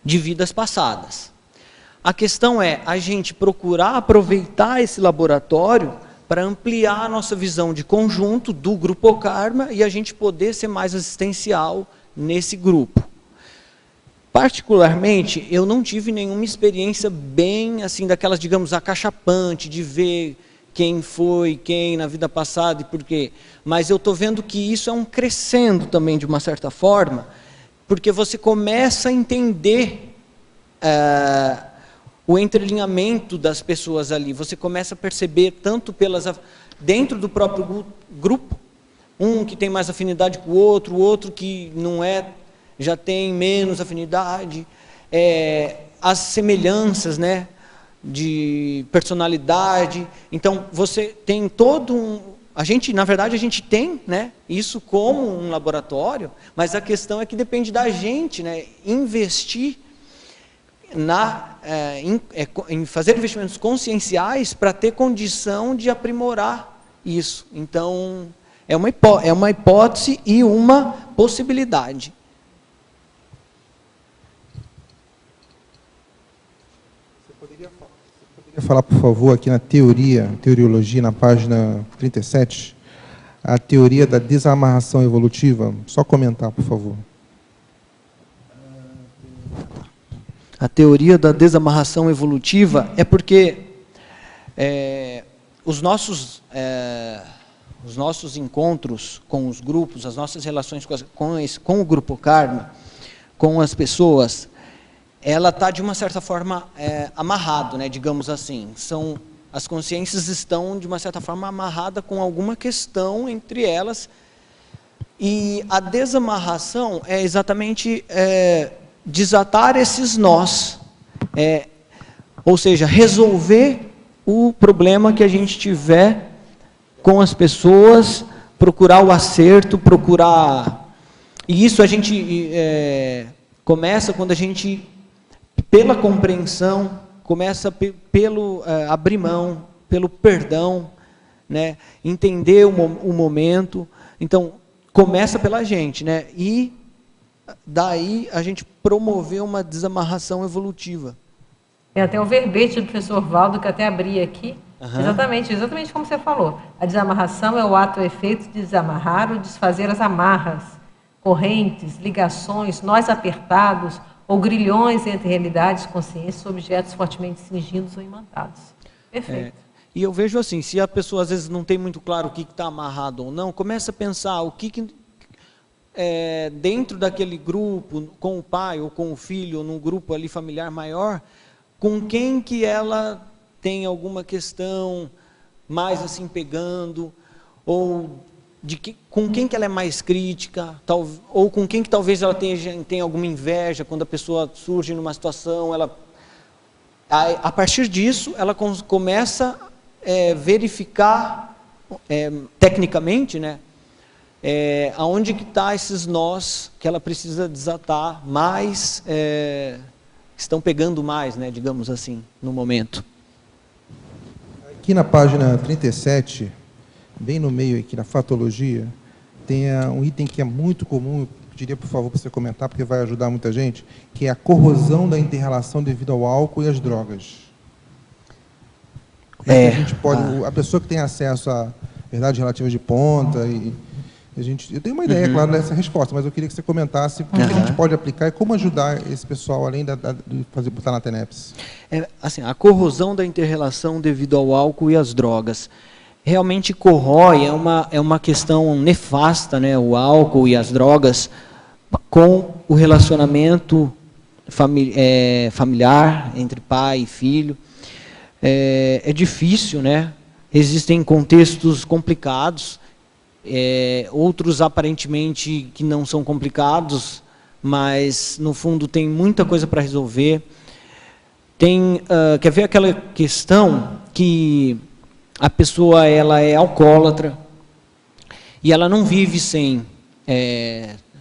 Speaker 1: de vidas passadas. A questão é a gente procurar aproveitar esse laboratório para ampliar a nossa visão de conjunto do grupo Karma e a gente poder ser mais assistencial nesse grupo. Particularmente, eu não tive nenhuma experiência bem assim, daquelas, digamos, acachapante, de ver quem foi, quem na vida passada e por quê. Mas eu estou vendo que isso é um crescendo também, de uma certa forma, porque você começa a entender o entrelinhamento das pessoas ali. Você começa a perceber tanto dentro do próprio grupo, um que tem mais afinidade com o outro que não é, já tem menos afinidade, as semelhanças, né, de personalidade. Então, você tem todo na verdade, a gente tem, né, isso como um laboratório, mas a questão é que depende da gente, né, investir em fazer investimentos conscienciais para ter condição de aprimorar isso. Então, é uma hipótese e uma possibilidade.
Speaker 6: Você poderia falar, por favor, aqui na teoriologia, na página 37, a teoria da desamarração evolutiva? Só comentar, por favor.
Speaker 1: A teoria da desamarração evolutiva é porque os nossos encontros com os grupos, as nossas relações com o grupo Karma, com as pessoas, ela está, de uma certa forma, amarrado, né, digamos assim. As consciências estão, de uma certa forma, amarradas com alguma questão entre elas. E a desamarração é exatamente desatar esses nós. Ou seja, resolver o problema que a gente tiver com as pessoas, procurar o acerto, E isso a gente começa quando a gente, pela compreensão, começa pelo abrir mão, pelo perdão, né? Entender o momento. Então, começa pela gente, né? E daí a gente promover uma desamarração evolutiva.
Speaker 2: Tem até o verbete do professor Valdo, que eu até abri aqui. Uhum. Exatamente como você falou. A desamarração é o ato ou efeito de desamarrar ou desfazer as amarras, correntes, ligações, nós apertados ou grilhões entre realidades, consciências, objetos fortemente cingidos ou imantados. Perfeito.
Speaker 1: E eu vejo assim, se a pessoa às vezes não tem muito claro o que está amarrado ou não, começa a pensar o que dentro daquele grupo, com o pai ou com o filho, ou num grupo ali familiar maior, com quem que ela tem alguma questão mais assim pegando, ou com quem que ela é mais crítica, ou com quem que talvez ela tenha alguma inveja quando a pessoa surge numa situação, a partir disso ela começa a verificar tecnicamente, né, aonde que está esses nós que ela precisa desatar mais, estão pegando mais, né, digamos assim, no momento.
Speaker 6: Aqui na página 37, bem no meio aqui na fatologia, tem um item que é muito comum, eu pediria por favor para você comentar, porque vai ajudar muita gente, que é a corrosão da inter-relação devido ao álcool e às drogas. Como é que a gente pode, a pessoa que tem acesso à verdade relativa de ponta, eu tenho uma ideia, claro, dessa resposta, mas eu queria que você comentasse o que a gente pode aplicar e como ajudar esse pessoal, além de botar na TENEPS.
Speaker 1: Assim, a corrosão da inter-relação devido ao álcool e às drogas. Realmente corrói, é uma questão nefasta, né, o álcool e as drogas, com o relacionamento familiar entre pai e filho. É difícil, né? Existem contextos complicados, outros aparentemente que não são complicados, mas no fundo tem muita coisa para resolver. Quer ver aquela questão que a pessoa ela é alcoólatra e ela não vive sem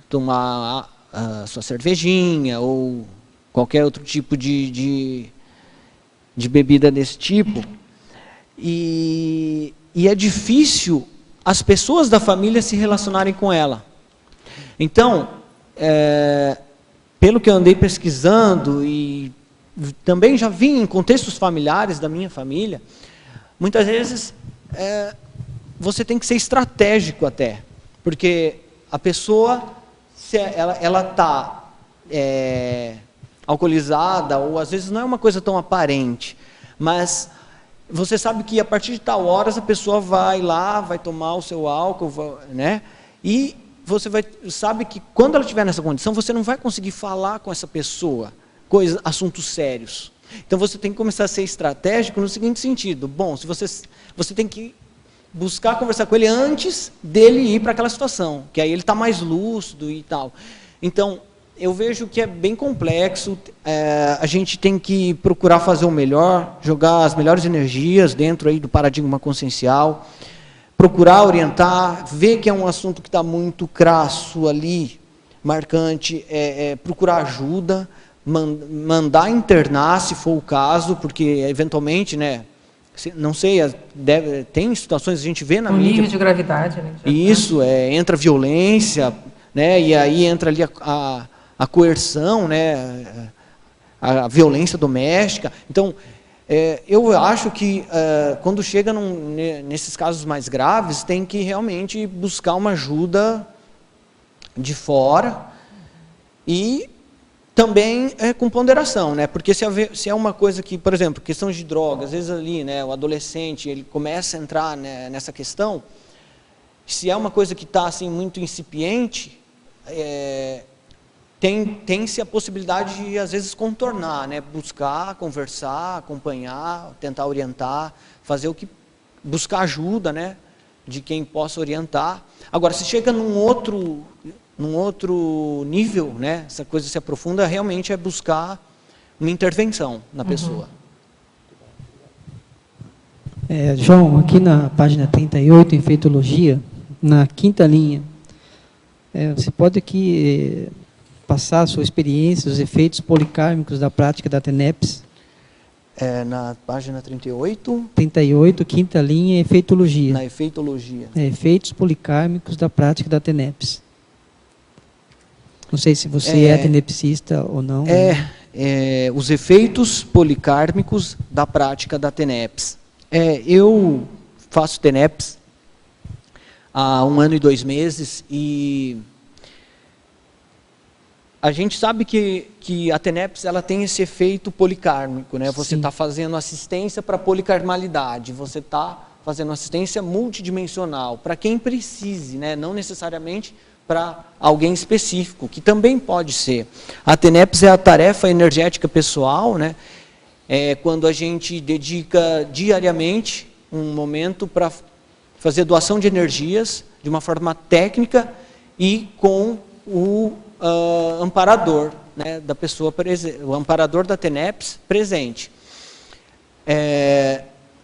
Speaker 1: tomar a sua cervejinha ou qualquer outro tipo de bebida desse tipo, e é difícil as pessoas da família se relacionarem com ela. Então, pelo que eu andei pesquisando e também já vi em contextos familiares da minha família, muitas vezes você tem que ser estratégico até, porque a pessoa, se ela está alcoolizada, ou às vezes não é uma coisa tão aparente, mas você sabe que a partir de tal horas a pessoa vai lá, vai tomar o seu álcool, né? E você sabe que quando ela estiver nessa condição, você não vai conseguir falar com essa pessoa assuntos sérios. Então você tem que começar a ser estratégico no seguinte sentido: bom, se você tem que buscar conversar com ele antes dele ir para aquela situação, que aí ele está mais lúcido e tal. Então, eu vejo que é bem complexo, a gente tem que procurar fazer o melhor, jogar as melhores energias dentro aí do paradigma consciencial, procurar orientar, ver que é um assunto que está muito crasso ali, marcante, procurar ajuda, mandar internar, se for o caso, porque eventualmente, né, não sei, tem situações, a gente vê na mídia...
Speaker 2: nível de gravidade, né?
Speaker 1: Isso, entra violência, né, e aí entra ali a coerção, né, a violência doméstica. Então, eu acho que quando chega nesses casos mais graves, tem que realmente buscar uma ajuda de fora e também com ponderação, né? Porque se é uma coisa que, por exemplo, questão de drogas, às vezes ali, né, o adolescente ele começa a entrar, né, nessa questão, se é uma coisa que está assim muito incipiente, tem-se a possibilidade de, às vezes, contornar, né? Buscar, conversar, acompanhar, tentar orientar, buscar ajuda, né? De quem possa orientar. Agora, se chega num outro nível, né? Essa coisa se aprofunda, realmente é buscar uma intervenção na pessoa.
Speaker 8: João, aqui na página 38, em Feitologia, na 5ª linha, você pode aqui passar a sua experiência, os efeitos policármicos da prática da TENEPS?
Speaker 1: Na página 38?
Speaker 8: 38, 5ª linha, efeitologia.
Speaker 1: Na efeitologia.
Speaker 8: Efeitos policármicos da prática da TENEPS. Não sei se você é tenepsista ou não.
Speaker 1: Os efeitos policármicos da prática da TENEPS. Eu faço TENEPS há 1 ano e 2 meses e a gente sabe que a TENEPS ela tem esse efeito policármico, né? Você está fazendo assistência para policarmalidade, você está fazendo assistência multidimensional para quem precise, né? Não necessariamente para alguém específico, que também pode ser. A TENEPS é a tarefa energética pessoal, né? Quando a gente dedica diariamente um momento para fazer doação de energias de uma forma técnica e com o amparador, né, da pessoa presente, o amparador da TENEPS presente.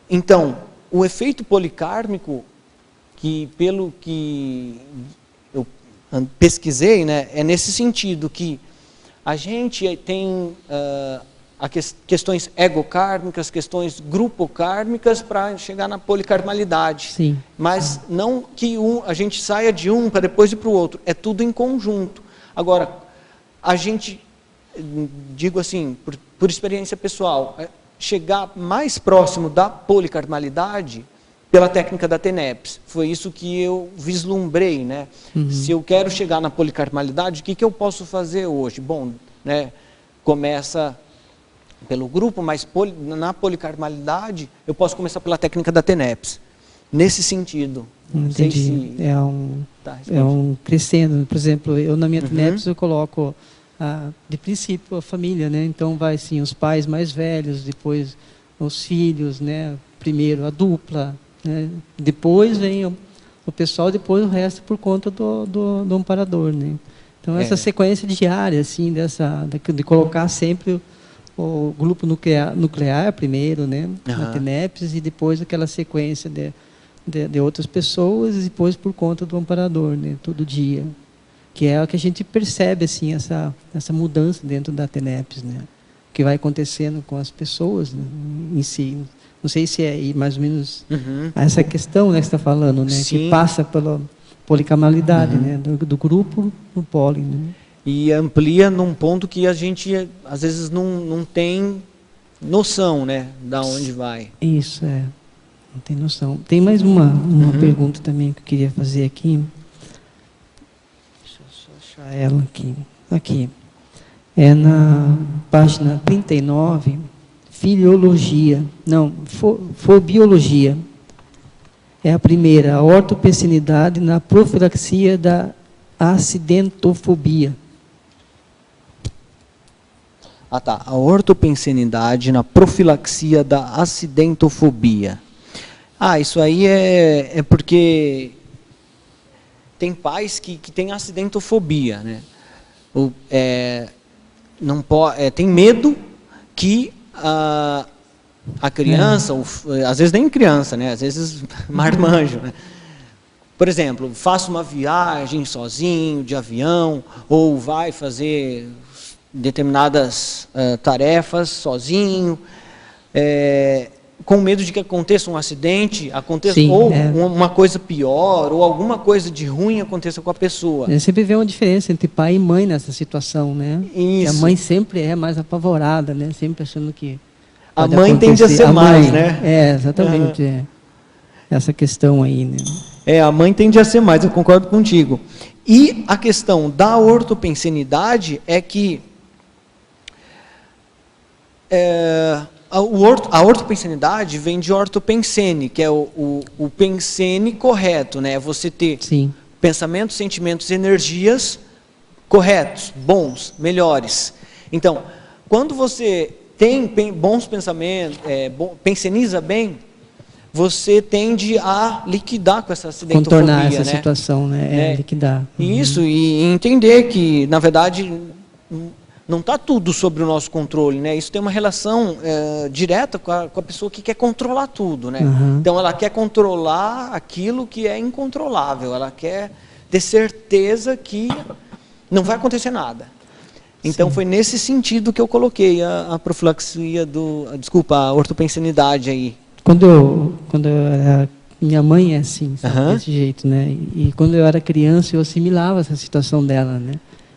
Speaker 1: Então, o efeito policármico, que pelo que eu pesquisei, né, é nesse sentido que a gente tem questões egocármicas, questões grupocármicas para chegar na policarmalidade.
Speaker 8: Sim.
Speaker 1: Mas não que a gente saia de um para depois ir para o outro, é tudo em conjunto. Agora, a gente, digo assim, por experiência pessoal, chegar mais próximo da policarmalidade pela técnica da TENEPS. Foi isso que eu vislumbrei, né? Se eu quero chegar na policarmalidade, o que eu posso fazer hoje? Bom, né, começa pelo grupo, mas na policarmalidade eu posso começar pela técnica da TENEPS. Nesse sentido.
Speaker 8: Entendi. É um crescendo. Por exemplo, eu na minha TENEPS eu coloco, de princípio, a família, né? Então vai assim, os pais mais velhos, depois os filhos, né? Primeiro a dupla, né? Depois vem o pessoal, depois o resto por conta do amparador, né? Então essa sequência diária, assim, de colocar sempre o grupo nuclear primeiro, né? Na TENEPS, e depois aquela sequência de outras pessoas, e depois por conta do amparador, né? Todo dia. Que é o que a gente percebe, assim, essa mudança dentro da TENEPS, né? Que vai acontecendo com as pessoas, né, em si. Não sei se é mais ou menos essa questão, né, que você está falando, né? Sim. Que passa pela policamalidade, né? Do grupo no poli, né?
Speaker 1: e amplia num ponto que a gente às vezes não tem noção, né, da onde vai.
Speaker 8: Isso, não tem noção. Tem mais uma pergunta também que eu queria fazer aqui. Deixa eu só achar ela aqui. Aqui. É na página 39, filiologia. Não, fobiologia. É a primeira, a ortopensinidade na profilaxia da acidentofobia.
Speaker 1: Ah, tá. A ortopensinidade na profilaxia da acidentofobia. Isso aí é porque tem pais que têm acidentofobia, né? Tem medo que a criança, às vezes nem criança, né? Às vezes marmanjo, né? Por exemplo, faça uma viagem sozinho, de avião, ou vai fazer determinadas tarefas sozinho, com medo de que aconteça um acidente, uma coisa pior, ou alguma coisa de ruim aconteça com a pessoa.
Speaker 8: Sempre vê uma diferença entre pai e mãe nessa situação, né?
Speaker 1: Isso.
Speaker 8: E a mãe sempre é mais apavorada, né? Sempre achando que
Speaker 1: a mãe tende a ser mais, né?
Speaker 8: Exatamente. Essa questão aí, né?
Speaker 1: A mãe tende a ser mais, eu concordo contigo. E a questão da ortopensinidade é que a ortopensinidade vem de ortopensene, que é o pensene correto, né? Você ter pensamentos, sentimentos e energias corretos, bons, melhores. Então, quando você tem bons pensamentos, penseniza bem, você tende a liquidar com essa acidentofobia,
Speaker 8: contornar essa situação, né? Liquidar.
Speaker 1: Isso, e entender que, na verdade, não está tudo sobre o nosso controle, né? Isso tem uma relação direta com a pessoa que quer controlar tudo, né? Então, ela quer controlar aquilo que é incontrolável, ela quer ter certeza que não vai acontecer nada. Então, foi nesse sentido que eu coloquei a profilaxia a ortopensinidade aí.
Speaker 8: Quando eu era, minha mãe é assim, sabe, desse jeito, né? E quando eu era criança, eu assimilava essa situação dela, né?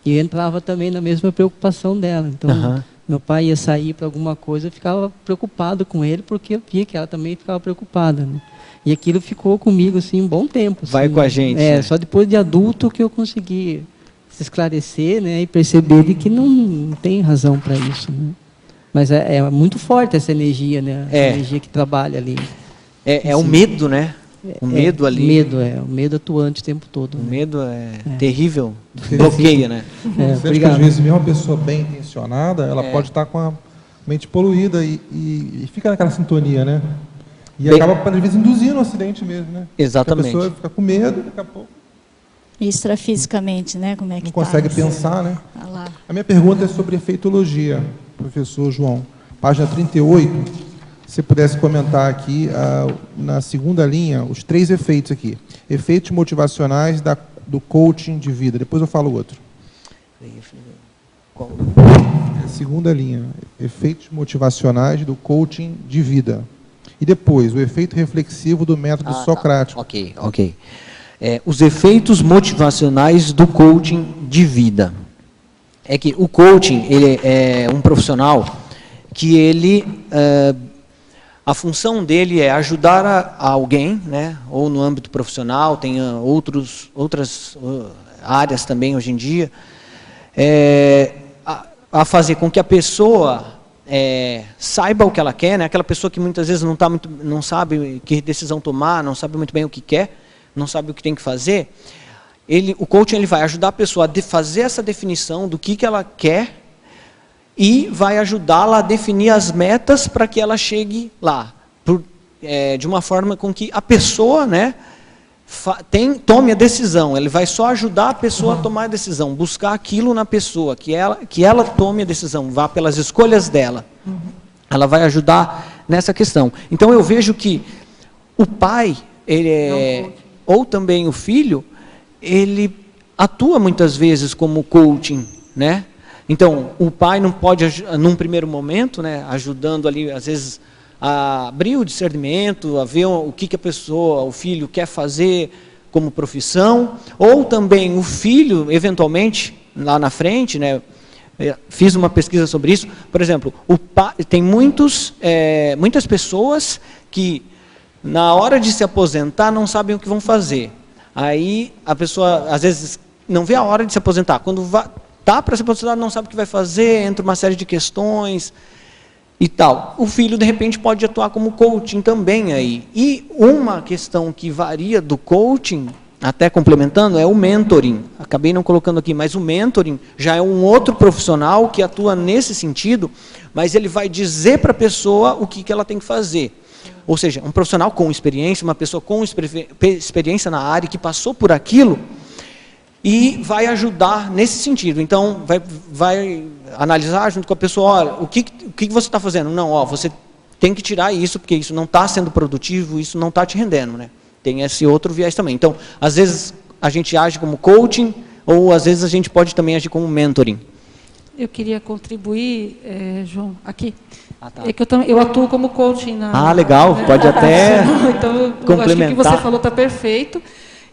Speaker 8: E eu entrava também na mesma preocupação dela. Então, meu pai ia sair para alguma coisa, eu ficava preocupado com ele, porque eu via que ela também ficava preocupada, né? E aquilo ficou comigo, assim, um bom tempo. Assim,
Speaker 1: vai com a gente. Né?
Speaker 8: Só depois de adulto que eu consegui se esclarecer, né? E perceber de que não tem razão para isso, né? Mas é muito forte essa energia, né? Essa energia que trabalha ali.
Speaker 1: O medo, né? O medo ali.
Speaker 8: O medo atuante o tempo todo.
Speaker 1: O medo é terrível, bloqueia, né?
Speaker 6: Porque às vezes mesmo uma pessoa bem intencionada, ela pode estar com a mente poluída e fica naquela sintonia, né? E acaba, às vezes, induzindo um acidente mesmo, né?
Speaker 1: Exatamente.
Speaker 6: Porque a pessoa fica com medo, daqui a pouco...
Speaker 3: Extrafisicamente, né? Como é que
Speaker 6: não consegue pensar, né?
Speaker 3: Lá.
Speaker 6: A minha pergunta é sobre efeitologia, professor João. Página 38, se pudesse comentar aqui, na segunda linha, os 3 efeitos aqui. Efeitos motivacionais do coaching de vida. Depois eu falo o outro. Segunda linha, efeitos motivacionais do coaching de vida. E depois, o efeito reflexivo do método socrático.
Speaker 1: Ok. Os efeitos motivacionais do coaching de vida. É que o coaching, ele é um profissional que ele, a função dele é ajudar a alguém, né, ou no âmbito profissional, tem outras áreas também hoje em dia, a fazer com que a pessoa saiba o que ela quer, né, aquela pessoa que muitas vezes não sabe que decisão tomar, não sabe muito bem o que quer, não sabe o que tem que fazer. O coaching ele vai ajudar a pessoa a fazer essa definição do que ela quer e vai ajudá-la a definir as metas para que ela chegue lá, de uma forma com que a pessoa, né, tome a decisão. Ele vai só ajudar a pessoa a tomar a decisão, buscar aquilo na pessoa, que ela tome a decisão, vá pelas escolhas dela. Ela vai ajudar nessa questão. Então eu vejo que o pai, ou também o filho, ele atua muitas vezes como coaching, né? Então, o pai não pode, num primeiro momento, né, ajudando ali, às vezes, a abrir o discernimento, a ver o que a pessoa, o filho quer fazer como profissão, ou também o filho, eventualmente, lá na frente, né, fiz uma pesquisa sobre isso, por exemplo, tem muitas pessoas que, na hora de se aposentar, não sabem o que vão fazer. Aí a pessoa, às vezes, não vê a hora de se aposentar. Quando está para se aposentar, não sabe o que vai fazer, entra uma série de questões e tal. O filho, de repente, pode atuar como coaching também aí. E uma questão que varia do coaching, até complementando, é o mentoring. Acabei não colocando aqui, mas o mentoring já é um outro profissional que atua nesse sentido, mas ele vai dizer para a pessoa o que ela tem que fazer. Ou seja, um profissional com experiência, uma pessoa com experiência na área, que passou por aquilo, e vai ajudar nesse sentido. Então, vai analisar junto com a pessoa, olha, o que você está fazendo? Não, você tem que tirar isso, porque isso não está sendo produtivo, isso não está te rendendo, né? Tem esse outro viés também. Então, às vezes, a gente age como coaching, ou às vezes a gente pode também agir como mentoring.
Speaker 7: Eu queria contribuir, João, aqui.
Speaker 1: Tá.
Speaker 7: É que eu atuo como coaching na...
Speaker 1: legal, pode até
Speaker 7: então,
Speaker 1: complementar.
Speaker 7: Acho que o que você falou está perfeito.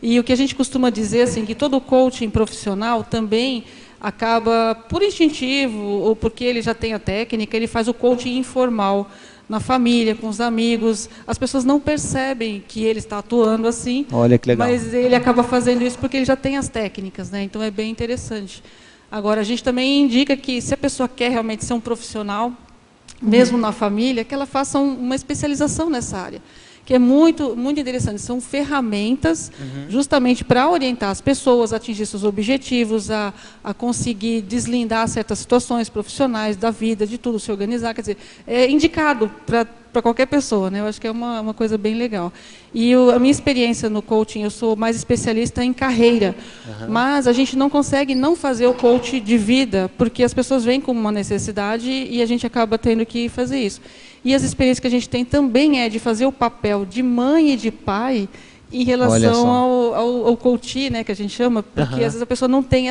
Speaker 7: E o que a gente costuma dizer, assim, que todo coaching profissional também acaba, por instintivo, ou porque ele já tem a técnica, ele faz o coaching informal, na família, com os amigos. As pessoas não percebem que ele está atuando assim.
Speaker 1: Olha que legal.
Speaker 7: Mas ele acaba fazendo isso porque ele já tem as técnicas, né? Então é bem interessante. Agora, a gente também indica que, se a pessoa quer realmente ser um profissional, mesmo na família, que ela faça uma especialização nessa área, que é muito, muito interessante. São ferramentas justamente para orientar as pessoas a atingir seus objetivos, a conseguir deslindar certas situações profissionais, da vida, de tudo, se organizar. Quer dizer, é indicado para qualquer pessoa, né? Eu acho que é uma coisa bem legal. E a minha experiência no coaching, eu sou mais especialista em carreira, mas a gente não consegue não fazer o coaching de vida, porque as pessoas vêm com uma necessidade e a gente acaba tendo que fazer isso. E as experiências que a gente tem também é de fazer o papel de mãe e de pai em relação ao coaching, né, que a gente chama, porque às vezes a pessoa não tem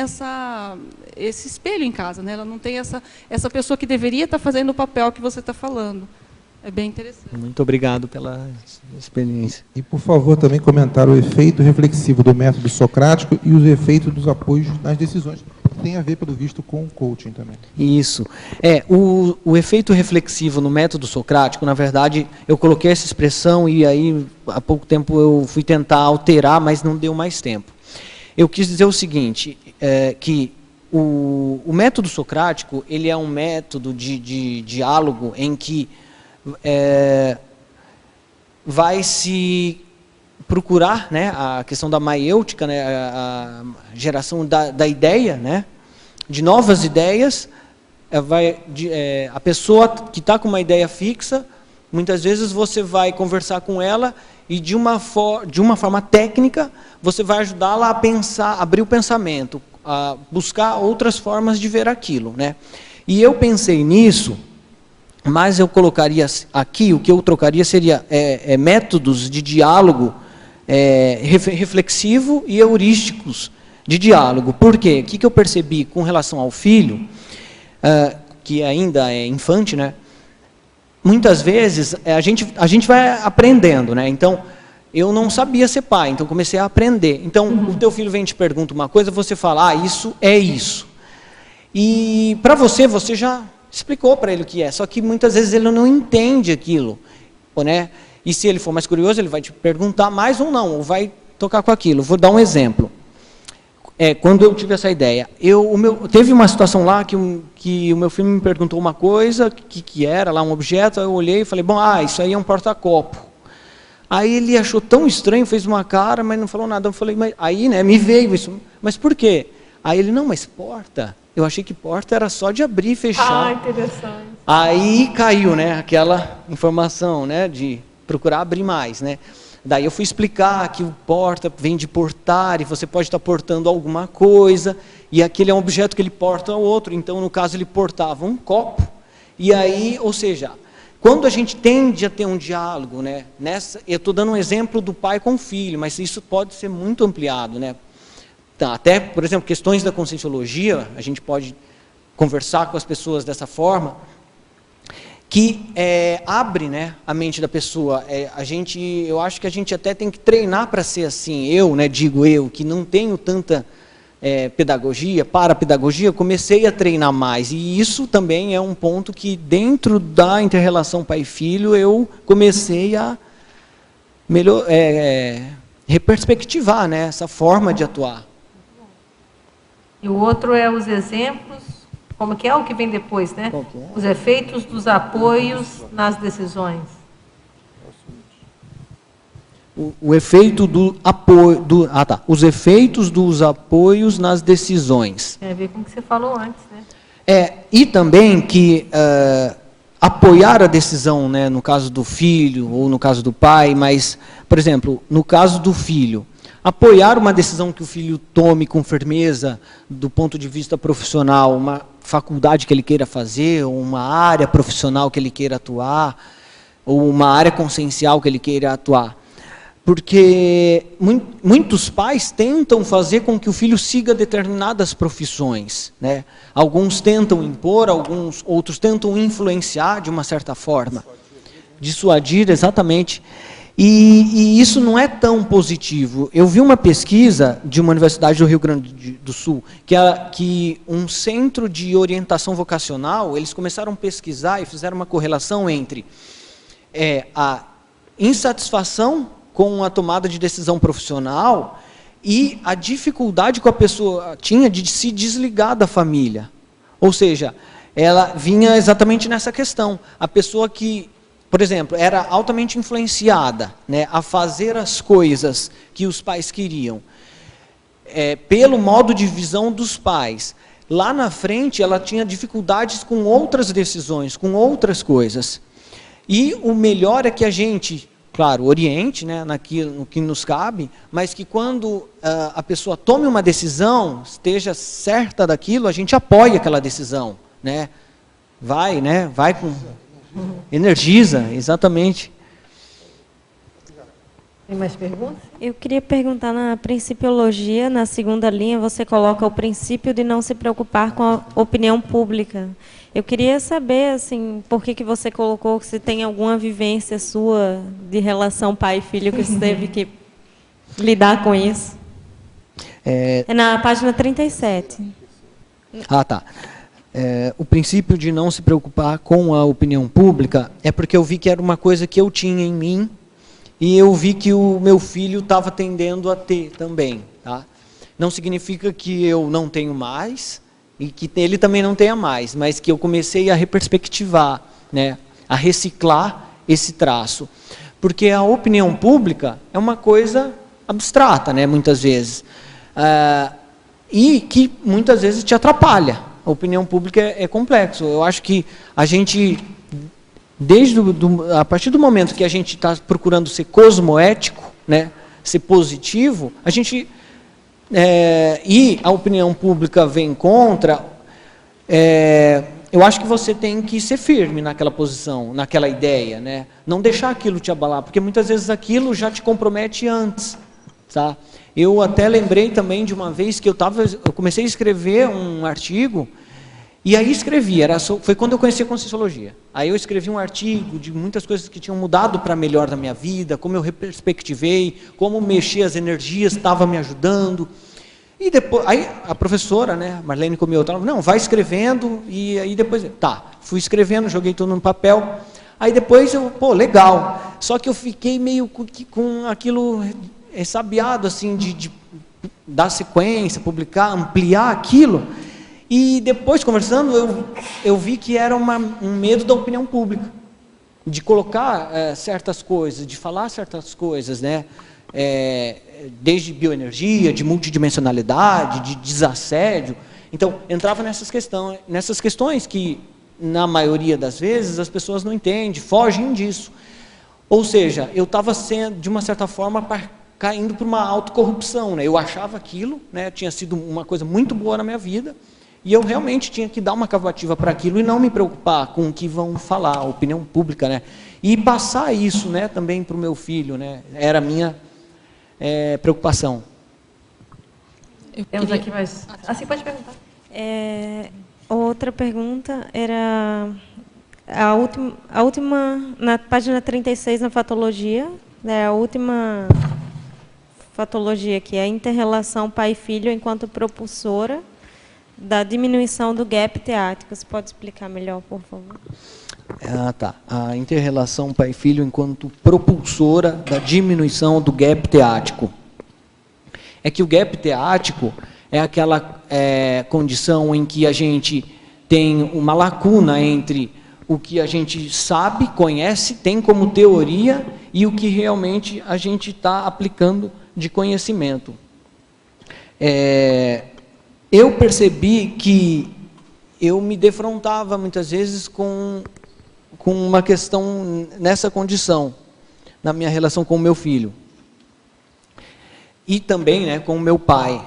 Speaker 7: esse espelho em casa, né? Ela não tem essa pessoa que deveria estar fazendo o papel que você está falando. É bem interessante.
Speaker 1: Muito obrigado pela experiência.
Speaker 6: E, por favor, também comentar o efeito reflexivo do método socrático e os efeitos dos apoios nas decisões. Tem a ver, pelo visto, com o coaching também.
Speaker 1: Isso. O efeito reflexivo no método socrático, na verdade, eu coloquei essa expressão e aí, há pouco tempo, eu fui tentar alterar, mas não deu mais tempo. Eu quis dizer o seguinte, que o método socrático, ele é um método de diálogo em que vai se procurar, né, a questão da maiêutica, né, a geração da ideia, né, de novas ideias. A pessoa que está com uma ideia fixa, muitas vezes você vai conversar com ela e de uma forma técnica você vai ajudá-la a pensar, abrir o pensamento, a buscar outras formas de ver aquilo, né. E eu pensei nisso, mas eu colocaria aqui, o que eu trocaria seria métodos de diálogo reflexivo e heurísticos de diálogo. Por quê? O que eu percebi com relação ao filho, que ainda é infante, né? Muitas vezes a gente vai aprendendo, né? Então, eu não sabia ser pai, então comecei a aprender. Então, o teu filho vem e te pergunta uma coisa, você fala, isso é isso. E para você já explicou para ele o que é, só que muitas vezes ele não entende aquilo, né? E se ele for mais curioso, ele vai te perguntar mais ou não, ou vai tocar com aquilo. Vou dar um exemplo. Quando eu tive essa ideia, teve uma situação lá que o meu filho me perguntou uma coisa, que era lá um objeto, aí eu olhei e falei, bom, isso aí é um porta-copo. Aí ele achou tão estranho, fez uma cara, mas não falou nada. Eu falei, mas aí, né, me veio isso, mas por quê? Aí ele, não, mas porta... Eu achei que porta era só de abrir e fechar.
Speaker 2: Interessante.
Speaker 1: Aí caiu, né, aquela informação, né, de procurar abrir mais, né. Daí eu fui explicar que o porta vem de portar, e você pode estar portando alguma coisa, e aquele é um objeto que ele porta ao outro, então no caso ele portava um copo, e aí, ou seja, quando a gente tende a ter um diálogo, né, eu estou dando um exemplo do pai com o filho, mas isso pode ser muito ampliado, né. Até, por exemplo, questões da conscienciologia, a gente pode conversar com as pessoas dessa forma, que abre, né, a mente da pessoa. Eu acho que a gente até tem que treinar para ser assim. Digo eu, que não tenho pedagogia, para pedagogia, comecei a treinar mais. E isso também é um ponto que, dentro da inter-relação pai e filho, eu comecei a reperspectivar, né, essa forma de atuar.
Speaker 2: E o outro é os exemplos, como que é o que vem depois, né? Os efeitos dos apoios nas decisões.
Speaker 1: O efeito do apoio, os efeitos dos apoios nas decisões.
Speaker 2: Tem a ver com o que você falou antes, né?
Speaker 1: E também que apoiar a decisão, né, no caso do filho ou no caso do pai, mas, por exemplo, no caso do filho, apoiar uma decisão que o filho tome com firmeza do ponto de vista profissional, uma faculdade que ele queira fazer, ou uma área profissional que ele queira atuar, ou uma área consciencial que ele queira atuar. Porque muitos pais tentam fazer com que o filho siga determinadas profissões, né? Alguns tentam impor, outros tentam influenciar de uma certa forma. Dissuadir, exatamente. E isso não é tão positivo. Eu vi uma pesquisa de uma universidade do Rio Grande do Sul, que um centro de orientação vocacional, eles começaram a pesquisar e fizeram uma correlação entre a insatisfação com a tomada de decisão profissional e a dificuldade que a pessoa tinha de se desligar da família. Ou seja, ela vinha exatamente nessa questão. A pessoa que, por exemplo, era altamente influenciada, né, a fazer as coisas que os pais queriam, pelo modo de visão dos pais. Lá na frente, ela tinha dificuldades com outras decisões, com outras coisas. E o melhor é que a gente, claro, oriente, né, no que nos cabe, mas que quando a pessoa tome uma decisão, esteja certa daquilo, a gente apoia aquela decisão, né? Vai com... Energiza, exatamente.
Speaker 2: Tem mais perguntas?
Speaker 5: Eu queria perguntar, na principiologia, na segunda linha, você coloca o princípio de não se preocupar com a opinião pública. Eu queria saber, assim, por que você colocou, se tem alguma vivência sua de relação pai e filho que você teve que lidar com isso. É na página 37.
Speaker 1: Tá. O princípio de não se preocupar com a opinião pública é porque eu vi que era uma coisa que eu tinha em mim e eu vi que o meu filho estava tendendo a ter também. Tá? Não significa que eu não tenho mais e que ele também não tenha mais, mas que eu comecei a reperspectivar, né, a reciclar esse traço. Porque a opinião pública é uma coisa abstrata, né, muitas vezes, e que muitas vezes te atrapalha. A opinião pública é complexo. Eu acho que a gente, a partir do momento que a gente está procurando ser cosmoético, né, ser positivo, a gente, e a opinião pública vem contra, eu acho que você tem que ser firme naquela posição, naquela ideia, né? Não deixar aquilo te abalar, porque muitas vezes aquilo já te compromete antes. Tá? Eu até lembrei também de uma vez que eu comecei a escrever um artigo, e aí escrevi, foi quando eu conheci a Conscienciologia. Aí eu escrevi um artigo de muitas coisas que tinham mudado para melhor na minha vida, como eu reperspectivei, como mexer as energias estava me ajudando. E depois, aí a professora, né, Marlene Comeu, não, vai escrevendo, e aí depois, fui escrevendo, joguei tudo no papel. Aí depois legal. Só que eu fiquei meio com aquilo sabiado, assim, de dar sequência, publicar, ampliar aquilo. E depois, conversando, eu vi que era um medo da opinião pública, de colocar certas coisas, de falar certas coisas, né? Desde bioenergia, de multidimensionalidade, de desassédio. Então, entrava nessas questões que, na maioria das vezes, as pessoas não entendem, fogem disso. Ou seja, eu estava sendo, de uma certa forma, caindo para uma autocorrupção, né? Eu achava aquilo, né, tinha sido uma coisa muito boa na minha vida, e eu realmente tinha que dar uma cavativa para aquilo e não me preocupar com o que vão falar, a opinião pública, né? E passar isso, né, também para o meu filho, né? Era a minha preocupação.
Speaker 2: Temos aqui mais... Assim, pode perguntar.
Speaker 5: Outra pergunta era a última, na página 36, na fatologia, né, a última fatologia, que é a inter-relação pai-filho enquanto propulsora da diminuição do gap teático. Você pode explicar melhor, por favor?
Speaker 1: Tá. A inter-relação pai-filho enquanto propulsora da diminuição do gap teático. É que o gap teático é aquela condição em que a gente tem uma lacuna entre o que a gente sabe, conhece, tem como teoria e o que realmente a gente está aplicando de conhecimento. Eu percebi que eu me defrontava muitas vezes com uma questão nessa condição, na minha relação com o meu filho. E também, né, com o meu pai.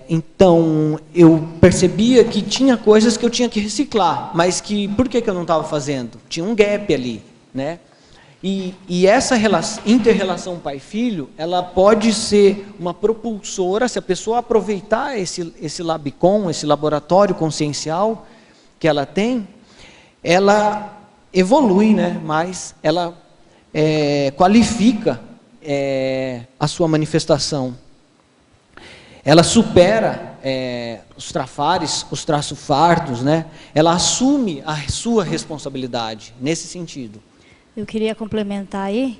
Speaker 1: Então, eu percebia que tinha coisas que eu tinha que reciclar, mas que, por que eu não estava fazendo? Tinha um gap ali, né? E essa inter-relação pai-filho, ela pode ser uma propulsora, se a pessoa aproveitar esse Labicom, esse laboratório consciencial que ela tem, ela evolui, né? Mas ela qualifica a sua manifestação. Ela supera os trafares, os traço-fardos, né? Ela assume a sua responsabilidade, nesse sentido.
Speaker 3: Eu queria complementar aí,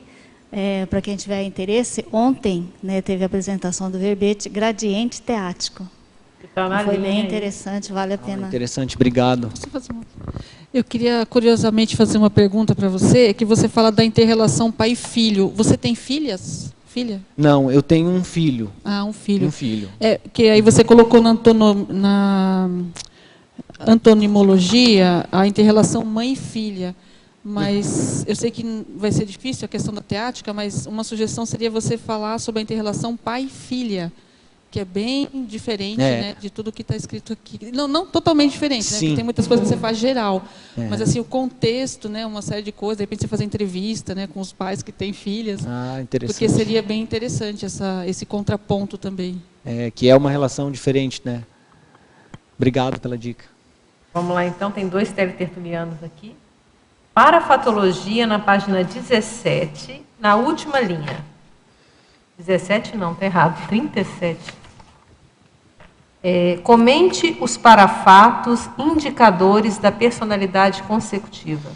Speaker 3: para quem tiver interesse, ontem, né, teve a apresentação do verbete Gradiente Teático. Foi bem interessante, vale a pena.
Speaker 1: Interessante, obrigado.
Speaker 7: Eu queria, curiosamente, fazer uma pergunta para você, que você fala da inter-relação pai e filho. Você tem filhas? Filha?
Speaker 1: Não, eu tenho um filho.
Speaker 7: Um filho.
Speaker 1: Um filho.
Speaker 7: Que aí você colocou na antonimologia a inter-relação mãe e filha. Mas eu sei que vai ser difícil a questão da teática, mas uma sugestão seria você falar sobre a inter-relação pai e filha, que é bem diferente, né, de tudo que está escrito aqui. Não totalmente diferente, né, porque tem muitas coisas que você faz geral, mas assim, o contexto, né, uma série de coisas, de repente você fazer entrevista, né, com os pais que têm filhas,
Speaker 1: interessante.
Speaker 7: Porque seria bem interessante esse contraponto também.
Speaker 1: Que é uma relação diferente, né? Obrigado pela dica.
Speaker 2: Vamos lá, então, tem 2 teletertulianos aqui. Parafatologia, na página 17, na última linha. 17 não, está errado, 37. Comente os parafatos indicadores da personalidade consecutiva.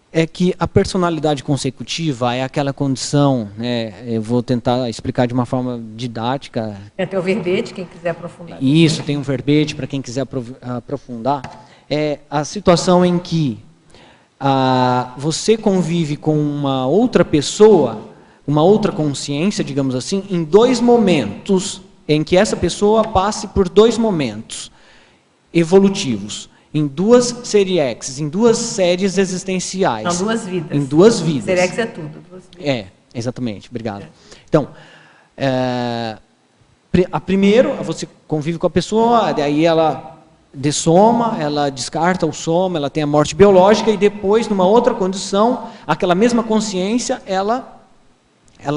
Speaker 1: É que a personalidade consecutiva é aquela condição, né, eu vou tentar explicar de uma forma didática.
Speaker 2: Tem o verbete, quem quiser aprofundar.
Speaker 1: Isso, tem um verbete para quem quiser aprofundar. É a situação em que você convive com uma outra pessoa, uma outra consciência, digamos assim, em 2 momentos, em que essa pessoa passe por 2 momentos evolutivos, em 2 seriex, em 2 séries existenciais.
Speaker 2: São 2 vidas.
Speaker 1: Em 2 vidas.
Speaker 2: Seriex é tudo. 2 vidas.
Speaker 1: Exatamente, obrigado. Então, a primeiro, você convive com a pessoa, daí ela dessoma, ela descarta o soma, ela tem a morte biológica, e depois, numa outra condição, aquela mesma consciência, ela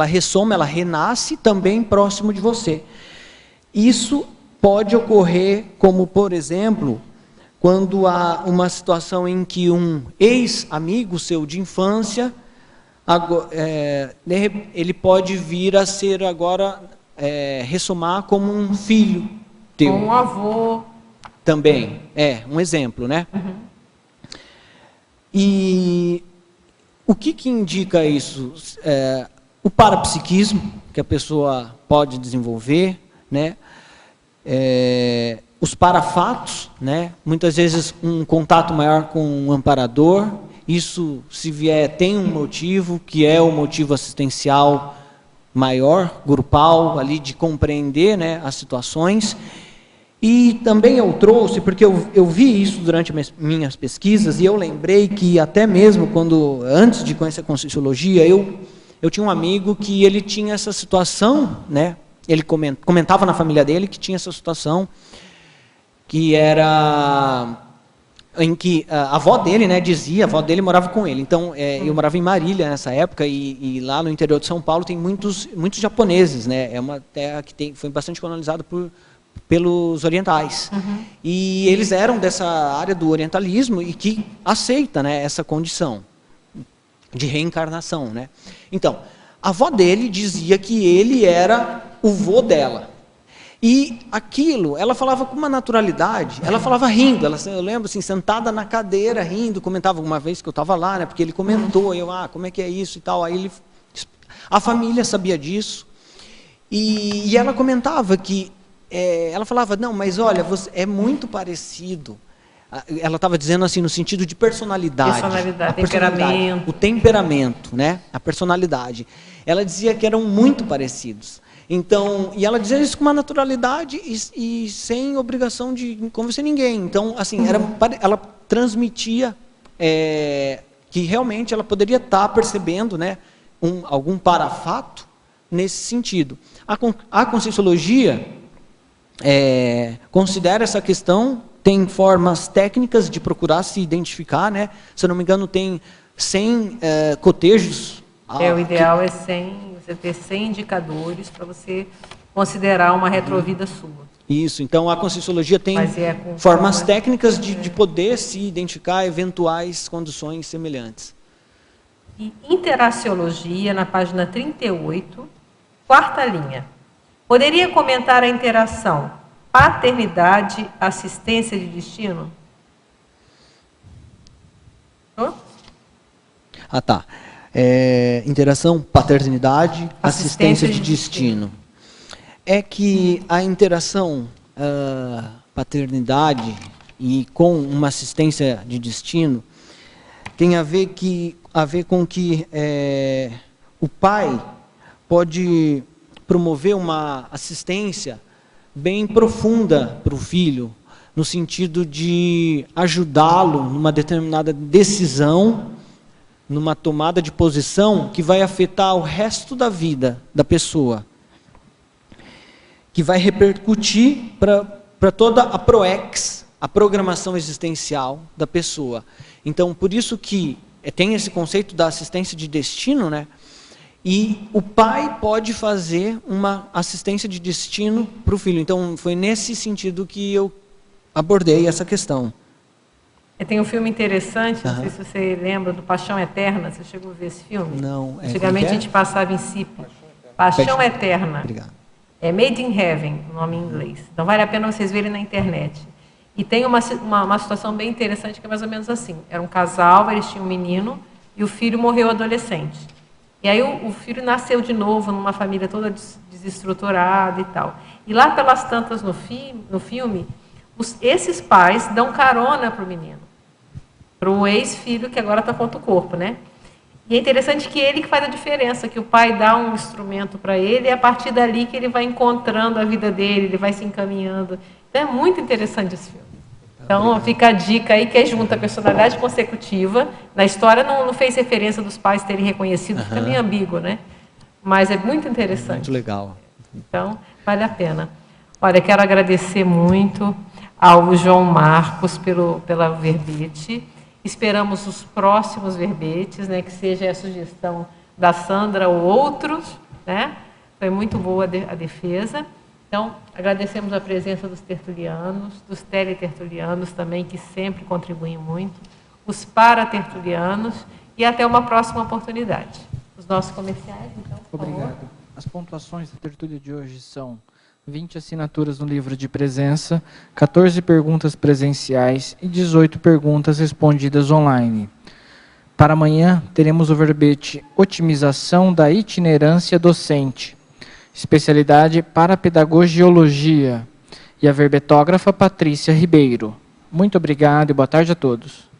Speaker 1: ressoma, ela renasce também próximo de você. Isso pode ocorrer como, por exemplo, quando há uma situação em que um ex-amigo seu de infância, ele pode vir a ser agora, ressomar como um filho teu.
Speaker 2: Como um avô.
Speaker 1: Também, um exemplo, né?
Speaker 2: Uhum.
Speaker 1: E o que indica isso? O parapsiquismo, que a pessoa pode desenvolver, né? Os parafatos, né? Muitas vezes um contato maior com um amparador, isso, se vier, tem um motivo, que é o motivo assistencial maior, grupal, ali de compreender, né, as situações. E também eu trouxe, porque eu vi isso durante minhas pesquisas, e eu lembrei que até mesmo antes de conhecer a Conscienciologia, eu tinha um amigo que ele tinha essa situação, né? Ele comentava na família dele que tinha essa situação, que era em que a avó dele, né, dizia, a avó dele morava com ele. Então, eu morava em Marília nessa época, e lá no interior de São Paulo tem muitos japoneses, né? É uma terra que foi bastante colonizada pelos orientais.
Speaker 2: Uhum.
Speaker 1: E eles eram dessa área do orientalismo e que aceita, né, essa condição de reencarnação, né? Então, a avó dele dizia que ele era o vô dela. E aquilo, ela falava com uma naturalidade, ela falava rindo, eu lembro assim, sentada na cadeira, rindo, comentava uma vez que eu estava lá, né, porque ele comentou, como é que é isso e tal, aí a família sabia disso, e ela comentava que, ela falava, não, mas olha, é muito parecido, ela estava dizendo assim, no sentido de personalidade,
Speaker 2: temperamento.
Speaker 1: O temperamento, né, a personalidade, ela dizia que eram muito parecidos. Então, e ela dizia isso com uma naturalidade e sem obrigação de convencer ninguém. Então, assim, ela transmitia que realmente ela poderia estar percebendo, né, algum parafato nesse sentido. A Conscienciologia considera essa questão, tem formas técnicas de procurar se identificar, né? Se eu não me engano, tem 100 cotejos.
Speaker 2: O ideal é 100. Você ter 100 indicadores para você considerar uma retrovida sua.
Speaker 1: Isso, então a Conscienciologia tem formas técnicas de poder se identificar eventuais condições semelhantes.
Speaker 2: E Interaciologia, na página 38, quarta linha. Poderia comentar a interação paternidade, assistência de destino?
Speaker 1: Tá. Interação, paternidade, assistência de destino. É que a interação paternidade e com uma assistência de destino tem a ver com que o pai pode promover uma assistência bem profunda para o filho, no sentido de ajudá-lo numa determinada decisão, numa tomada de posição que vai afetar o resto da vida da pessoa, que vai repercutir para toda a PROEX, a programação existencial da pessoa. Então, por isso que tem esse conceito da assistência de destino, né? E o pai pode fazer uma assistência de destino para o filho. Então, foi nesse sentido que eu abordei essa questão.
Speaker 2: Tem um filme interessante, não sei se você lembra, do Paixão Eterna. Você chegou a ver esse filme?
Speaker 1: Não.
Speaker 2: Antigamente a gente passava em CIP. Paixão Eterna.
Speaker 1: Obrigado.
Speaker 2: É Made in Heaven, o nome em inglês. Então vale a pena vocês verem na internet. E tem uma situação bem interessante que é mais ou menos assim. Era um casal, eles tinham um menino e o filho morreu adolescente. E aí o filho nasceu de novo numa família toda desestruturada e tal. E lá pelas tantas no filme, esses pais dão carona para o menino. Para o ex-filho que agora está com outro corpo, né? E é interessante que ele que faz a diferença, que o pai dá um instrumento para ele e é a partir dali que ele vai encontrando a vida dele, ele vai se encaminhando. Então é muito interessante esse filme. Então fica a dica aí que é junto a personalidade consecutiva. Na história não fez referência dos pais terem reconhecido, fica meio ambíguo, né? Mas é muito interessante.
Speaker 1: Muito legal.
Speaker 2: Então vale a pena. Olha, quero agradecer muito ao João Marcos pela verbete. Esperamos os próximos verbetes, né, que seja a sugestão da Sandra ou outros, né? Foi muito boa a defesa. Então, agradecemos a presença dos tertulianos, dos teletertulianos também, que sempre contribuem muito, os paratertulianos, e até uma próxima oportunidade. Os nossos comerciais, então, por favor.
Speaker 9: Obrigado. As pontuações da tertúlia de hoje são 20 assinaturas no livro de presença, 14 perguntas presenciais e 18 perguntas respondidas online. Para amanhã, teremos o verbete Otimização da Itinerância Docente, especialidade Parapedagogiologia, e a verbetógrafa Patrícia Ribeiro. Muito obrigado e boa tarde a todos.